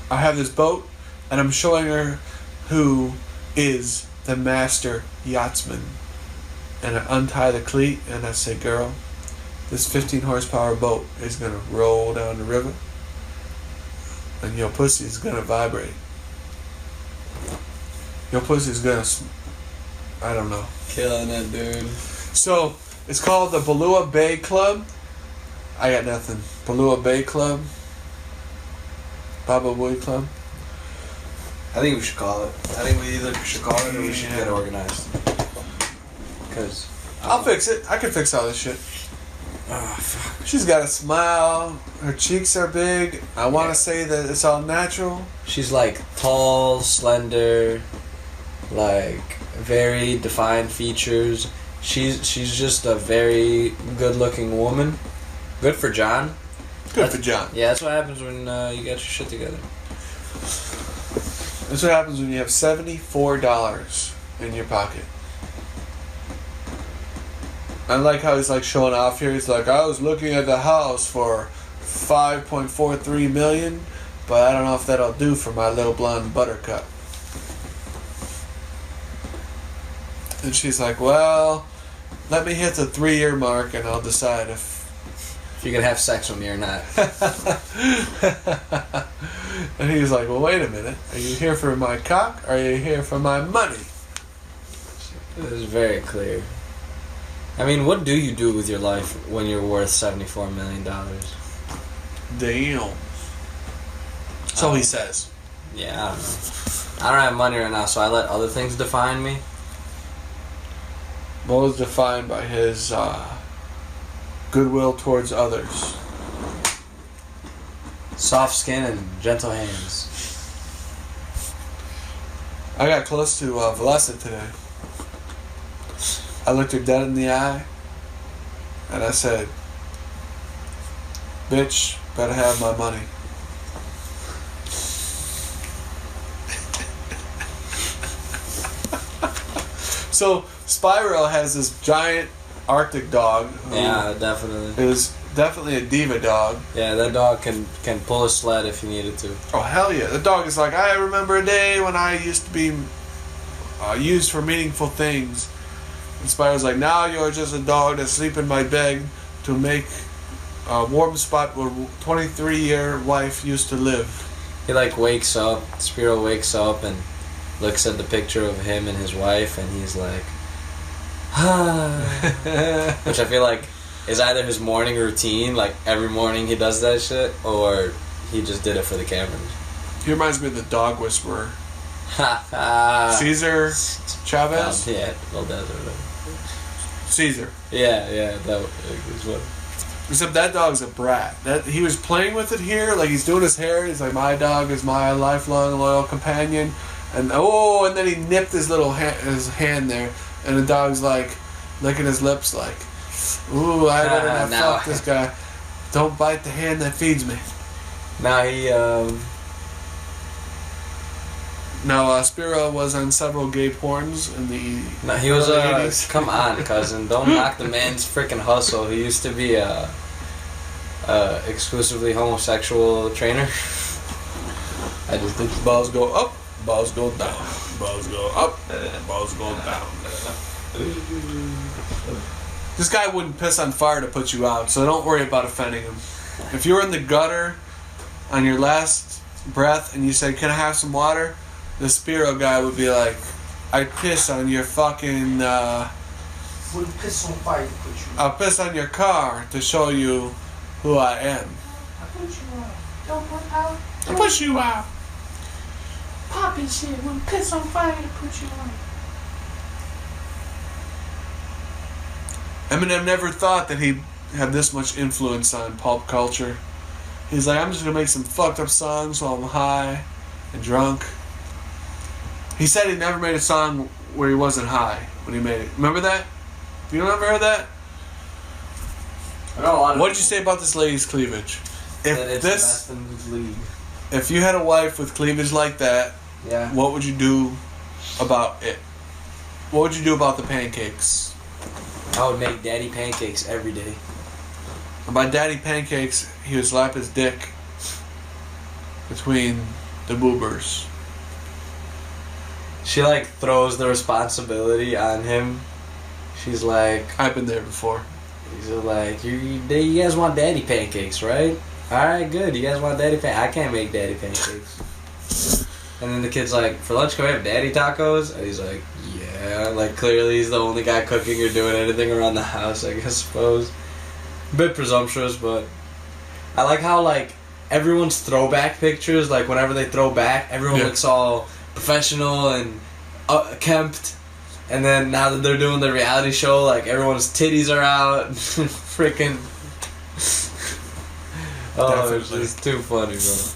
Speaker 1: I have this boat, and I'm showing her who is the master yachtsman. And I untie the cleat, and I say, girl, this 15 horsepower boat is going to roll down the river, and your pussy is going to vibrate. Your pussy is going to... I don't know.
Speaker 4: Killing it, dude.
Speaker 1: So, it's called the Balua Bay Club. I got nothing. Balua Bay Club. Baba Booey Club.
Speaker 4: I think we should call it. I think we either should call it or we should get organized. Because
Speaker 1: I'll fix it. I can fix all this shit.
Speaker 4: oh fuck.
Speaker 1: She's got a smile. Her cheeks are big. I want to say that it's all natural.
Speaker 4: She's like tall, slender, like very defined features. She's just a very good-looking woman. Good for John.
Speaker 1: Good for John.
Speaker 4: Yeah, that's what happens when you get your shit together.
Speaker 1: That's what happens when you have $74 in your pocket. I like how he's like showing off here. He's like, I was looking at the house for $5.43 million, but I don't know if that'll do for my little blonde buttercup. And she's like, well, let me hit the 3-year mark and I'll decide if
Speaker 4: you can have sex with me or not.
Speaker 1: And he's like, well, wait a minute. Are you here for my cock or are you here for my money?
Speaker 4: It is very clear. I mean, what do you do with your life when you're worth $74 million?
Speaker 1: Damn. So he says.
Speaker 4: Yeah, I don't know. I don't have money right now, so I let other things define me.
Speaker 1: What was defined by his goodwill towards others.
Speaker 4: Soft skin and gentle hands.
Speaker 1: I got close to Valessa today. I looked her dead in the eye, and I said, "Bitch, better have my money." So Spyro has this giant Arctic dog. Who
Speaker 4: Yeah, definitely.
Speaker 1: is definitely a diva dog.
Speaker 4: Yeah, that dog can pull a sled if you needed to.
Speaker 1: Oh hell yeah! The dog is like, I remember a day when I used to be used for meaningful things. And Spyro's like, now you're just a dog that sleep in my bed to make a warm spot where 23-year wife used to live.
Speaker 4: He like wakes up, Spiro wakes up and looks at the picture of him and his wife, and he's like, which I feel like is either his morning routine, like every morning he does that shit, or he just did it for the cameras.
Speaker 1: He reminds me of the dog whisperer.
Speaker 4: Ha
Speaker 1: Caesar Chavez?
Speaker 4: Yeah, well, that's whatever.
Speaker 1: Caesar.
Speaker 4: Yeah, that was what.
Speaker 1: Except that dog's a brat. That he was playing with it here, like he's doing his hair. He's like, my dog is my lifelong loyal companion, and and then he nipped his little his hand there, and the dog's like licking his lips, like, ooh, I better not fuck this guy. Don't bite the hand that feeds me.
Speaker 4: Now he
Speaker 1: Now, Spiro was on several gay porns in the
Speaker 4: No, he was
Speaker 1: early 80s.
Speaker 4: Come on, cousin, don't knock the man's freaking hustle. He used to be a exclusively homosexual trainer. I just think
Speaker 1: Balls go up, balls go down. Balls go up, balls go down. This guy wouldn't piss on fire to put you out, so don't worry about offending him. If you were in the gutter on your last breath and you said, can I have some water? The Spiro guy would be like, I'd piss on your fucking,
Speaker 5: Wouldn't piss on fire to put you.
Speaker 1: I'll piss on your car to show you who I am.
Speaker 5: I put you on. Don't put out.
Speaker 1: I'll push you out.
Speaker 5: Poppy shit. Wouldn't piss on fire to put you on.
Speaker 1: Eminem never thought that he'd have this much influence on pulp culture. He's like, I'm just gonna make some fucked up songs while I'm high and drunk. He said he never made a song where he wasn't high when he made it. Remember that? You ever heard that?
Speaker 4: I know a lot of.
Speaker 1: What did you say about this lady's cleavage?
Speaker 4: That
Speaker 1: If
Speaker 4: it's the best in the league.
Speaker 1: if you had a wife with cleavage like that,
Speaker 4: Yeah.
Speaker 1: what would you do about it? What would you do about the pancakes?
Speaker 4: I would make daddy pancakes every day.
Speaker 1: And by daddy pancakes, he would slap his dick between the boobers.
Speaker 4: She like throws the responsibility on him. She's like,
Speaker 1: I've been there before.
Speaker 4: he's like, you guys want daddy pancakes, right? All right, good. You guys want daddy pancakes? I can't make daddy pancakes. And then the kid's like, for lunch, can we have daddy tacos? And he's like, yeah. Like clearly he's the only guy cooking or doing anything around the house, I suppose. A bit presumptuous, but I like how like everyone's throwback pictures, like whenever they throw back, everyone looks all professional and kempt. And then now that they're doing the reality show, like everyone's titties are out. Freaking. Oh, it's
Speaker 1: Definitely.
Speaker 4: just too funny, bro.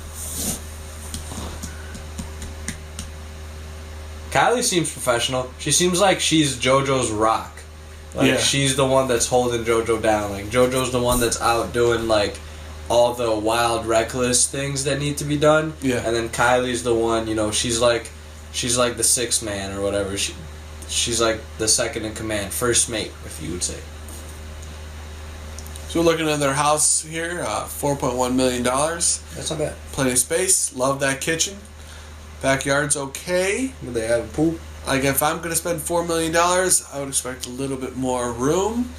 Speaker 4: Kylie seems professional. She seems like she's JoJo's rock. Like
Speaker 1: Yeah.
Speaker 4: she's the one that's holding JoJo down. Like JoJo's the one that's out doing like all the wild, reckless things that need to be done.
Speaker 1: Yeah.
Speaker 4: And then Kylie's the one, you know, she's like the sixth man or whatever. She's like the second in command, first mate, if you would say.
Speaker 1: So we're looking at their house here, $4.1 million.
Speaker 4: That's not bad.
Speaker 1: Plenty of space. Love that kitchen. Backyard's okay.
Speaker 4: But they have a pool.
Speaker 1: Like if I'm gonna spend $4 million, I would expect a little bit more room.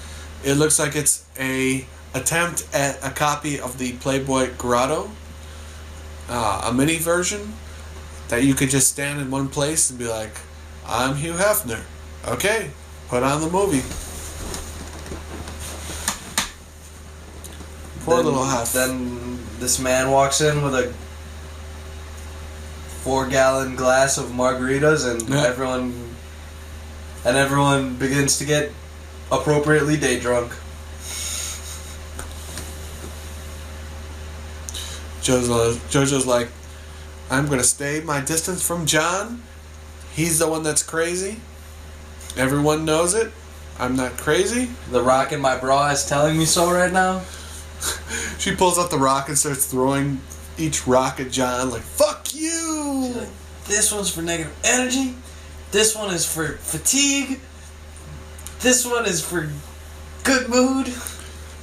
Speaker 1: It looks like it's a attempt at a copy of the Playboy Grotto, a mini version that you could just stand in one place and be like, "I'm Hugh Hefner." Okay, put on the movie. Poor little Hef.
Speaker 4: Then this man walks in with a 4-gallon glass of margaritas, and
Speaker 1: Yeah.
Speaker 4: everyone begins to get appropriately day drunk.
Speaker 1: JoJo's like, I'm gonna stay my distance from John. He's the one that's crazy. Everyone knows it. I'm not crazy.
Speaker 4: The rock in my bra is telling me so right now.
Speaker 1: She pulls out the rock and starts throwing each rock at John like, fuck you!
Speaker 4: She's like, this one's for negative energy. This one is for fatigue. This one is for good mood.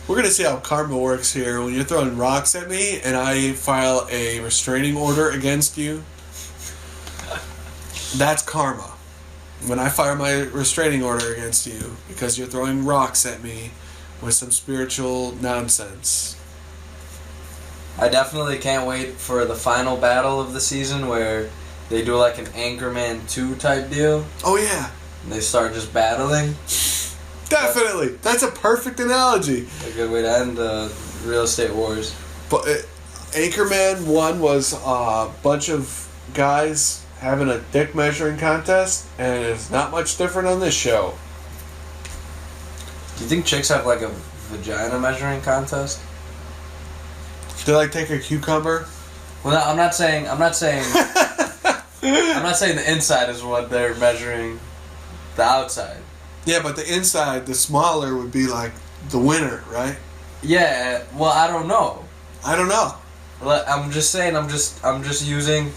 Speaker 1: We're going to see how karma works here. When you're throwing rocks at me and I file a restraining order against you, that's karma. When I fire my restraining order against you because you're throwing rocks at me with some spiritual nonsense.
Speaker 4: I definitely can't wait for the final battle of the season where they do like an Anchorman 2 type deal.
Speaker 1: Oh, yeah.
Speaker 4: And they start just battling.
Speaker 1: Definitely. That's a perfect analogy.
Speaker 4: A good way to end Real Estate Wars.
Speaker 1: But Anchorman 1 was a bunch of guys having a dick measuring contest, and it's not much different on this show.
Speaker 4: Do you think chicks have like a vagina measuring contest?
Speaker 1: Do they like take a cucumber?
Speaker 4: Well, no, I'm not saying I'm not saying the inside is what they're measuring. The outside.
Speaker 1: Yeah, but the inside, the smaller, would be like the winner, right?
Speaker 4: Yeah. Well, I don't know.
Speaker 1: I don't know.
Speaker 4: I'm just saying. I'm just using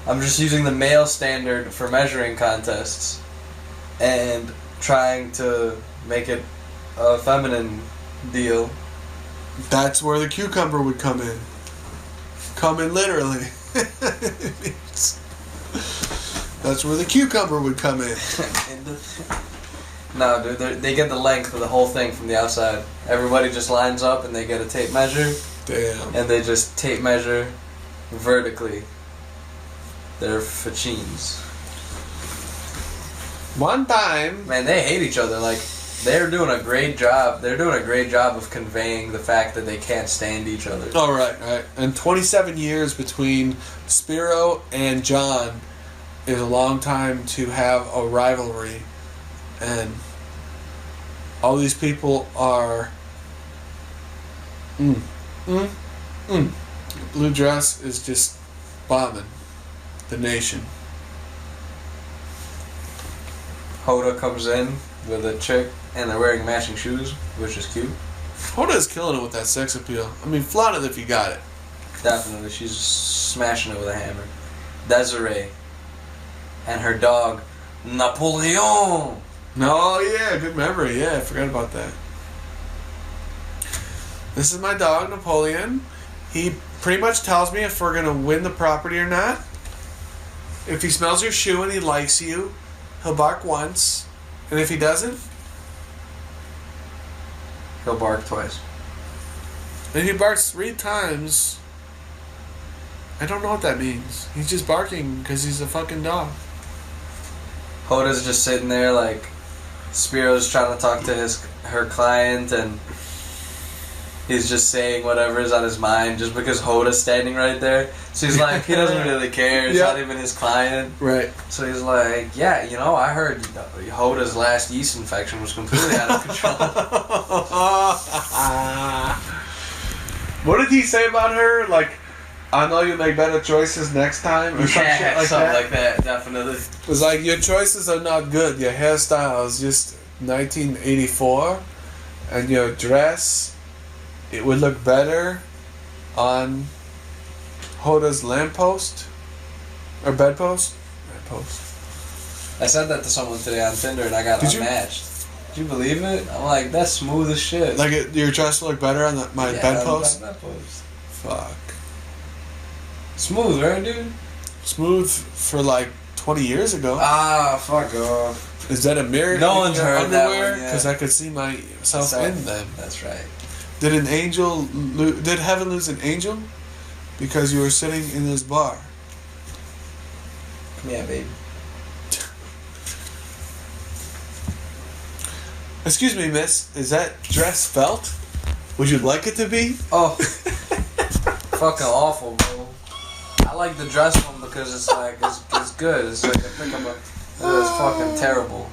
Speaker 4: the male standard for measuring contests, and trying to make it a feminine deal.
Speaker 1: That's where the cucumber would come in. Come in literally. That's where the cucumber would come in.
Speaker 4: No, dude, they get the length of the whole thing from the outside. Everybody just lines up and they get a tape measure.
Speaker 1: Damn.
Speaker 4: And they just tape measure vertically their fachines.
Speaker 1: One time.
Speaker 4: Man, they hate each other. Like, they're doing a great job. They're doing a great job of conveying the fact that they can't stand each other.
Speaker 1: Oh, right. And 27 years between Spiro and John is a long time to have a rivalry. And all these people are... Blue Dress is just bombing the nation.
Speaker 4: Hoda comes in with a chick and they're wearing matching shoes, which is cute.
Speaker 1: Hoda's killing it with that sex appeal. I mean, flaunt it if you got it.
Speaker 4: Definitely, she's smashing it with a hammer. Desiree and her dog, Napoleon.
Speaker 1: Oh, yeah, good memory. Yeah, I forgot about that. This is my dog, Napoleon. He pretty much tells me if we're going to win the property or not. If he smells your shoe and he likes you, he'll bark once. And if he doesn't,
Speaker 4: He'll bark twice.
Speaker 1: and if he barks 3 times, I don't know what that means. He's just barking because he's a fucking dog.
Speaker 4: Hoda's just sitting there like Spiro's trying to talk to her client and he's just saying whatever's on his mind just because Hoda's standing right there. So he's like, he doesn't really care. It's not even his client.
Speaker 1: Right.
Speaker 4: So he's like, yeah, you know, I heard Hoda's last yeast infection was completely out of control.
Speaker 1: What did he say about her? Like, I know you make better choices next time, or some shit like
Speaker 4: something
Speaker 1: that.
Speaker 4: like that, definitely.
Speaker 1: It was like, your choices are not good. Your hairstyle is just 1984, and your dress, it would look better on Hoda's lamppost or bedpost. Bedpost.
Speaker 4: I said that to someone today on Tinder and I got
Speaker 1: Did you?
Speaker 4: unmatched. Did you believe it? I'm like, that's smooth as shit.
Speaker 1: Like your dress would look better on my bedpost.
Speaker 4: Bedpost.
Speaker 1: Fuck.
Speaker 4: Smooth, right, dude?
Speaker 1: Smooth for like 20 years ago.
Speaker 4: Ah, fuck off.
Speaker 1: Is that a mirror?
Speaker 4: No
Speaker 1: in
Speaker 4: one's
Speaker 1: your
Speaker 4: heard that
Speaker 1: underwear?
Speaker 4: one yet.
Speaker 1: Because I could see myself in them.
Speaker 4: That's right.
Speaker 1: Did did heaven lose an angel? Because you were sitting in this bar.
Speaker 4: Come here, baby.
Speaker 1: Excuse me, miss. Is that dress felt? Would you like it to be?
Speaker 4: Oh. Fucking awful, bro. I like the dress one because it's like, it's good. It's like a pick up a... It's fucking terrible.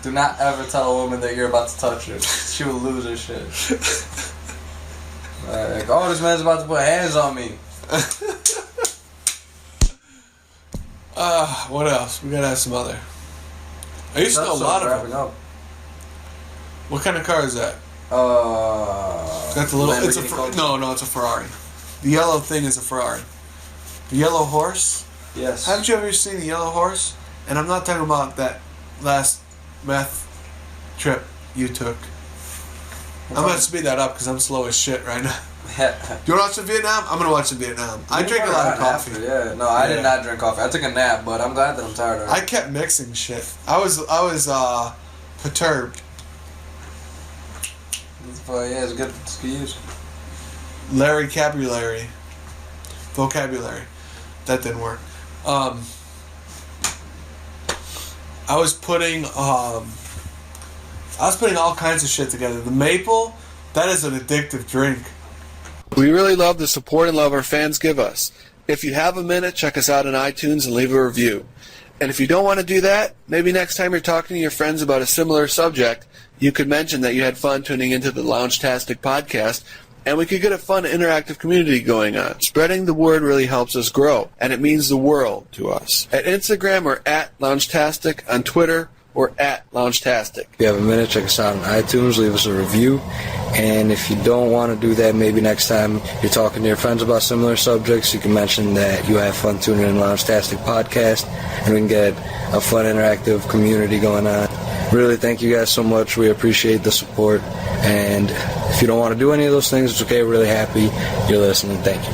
Speaker 4: Do not ever tell a woman that you're about to touch her. She will lose her shit. Like, oh, this man's about to put hands on me.
Speaker 1: What else? We gotta have some other. I used to know a lot of
Speaker 2: wrapping
Speaker 1: them.
Speaker 2: up.
Speaker 1: What kind of car is that? That's a little. It's a no. It's a Ferrari. The yellow thing is a Ferrari. The yellow horse.
Speaker 2: Yes.
Speaker 1: Haven't you ever seen the yellow horse? And I'm not talking about that last meth trip you took. I'm gonna speed that up because I'm slow as shit right now. Do you want to watch some Vietnam? I'm gonna watch some Vietnam. I drink a lot of coffee.
Speaker 2: After, yeah. No, I did not drink coffee. I took a nap, but I'm glad that I'm tired of it.
Speaker 1: I kept mixing shit. I was perturbed.
Speaker 2: Yeah, it's good excuse.
Speaker 1: Vocabulary. That didn't work. I was putting all kinds of shit together. The maple, that is an addictive drink. We really love the support and love our fans give us. If you have a minute, check us out on iTunes and leave a review. And if you don't want to do that, maybe next time you're talking to your friends about a similar subject, you could mention that you had fun tuning into the Loungtastic podcast, and we could get a fun interactive community going on. Spreading the word really helps us grow, and it means the world to us. At Instagram, we're at Loungtastic, on Twitter, or at Loungtastic.
Speaker 2: If you have a minute, check us out on iTunes, leave us a review. And if you don't want to do that, maybe next time you're talking to your friends about similar subjects, you can mention that you have fun tuning in Loungtastic podcast, and we can get a fun interactive community going on. Really, thank you guys so much. We appreciate the support. And if you don't want to do any of those things, it's okay. We're really happy you're listening. Thank you.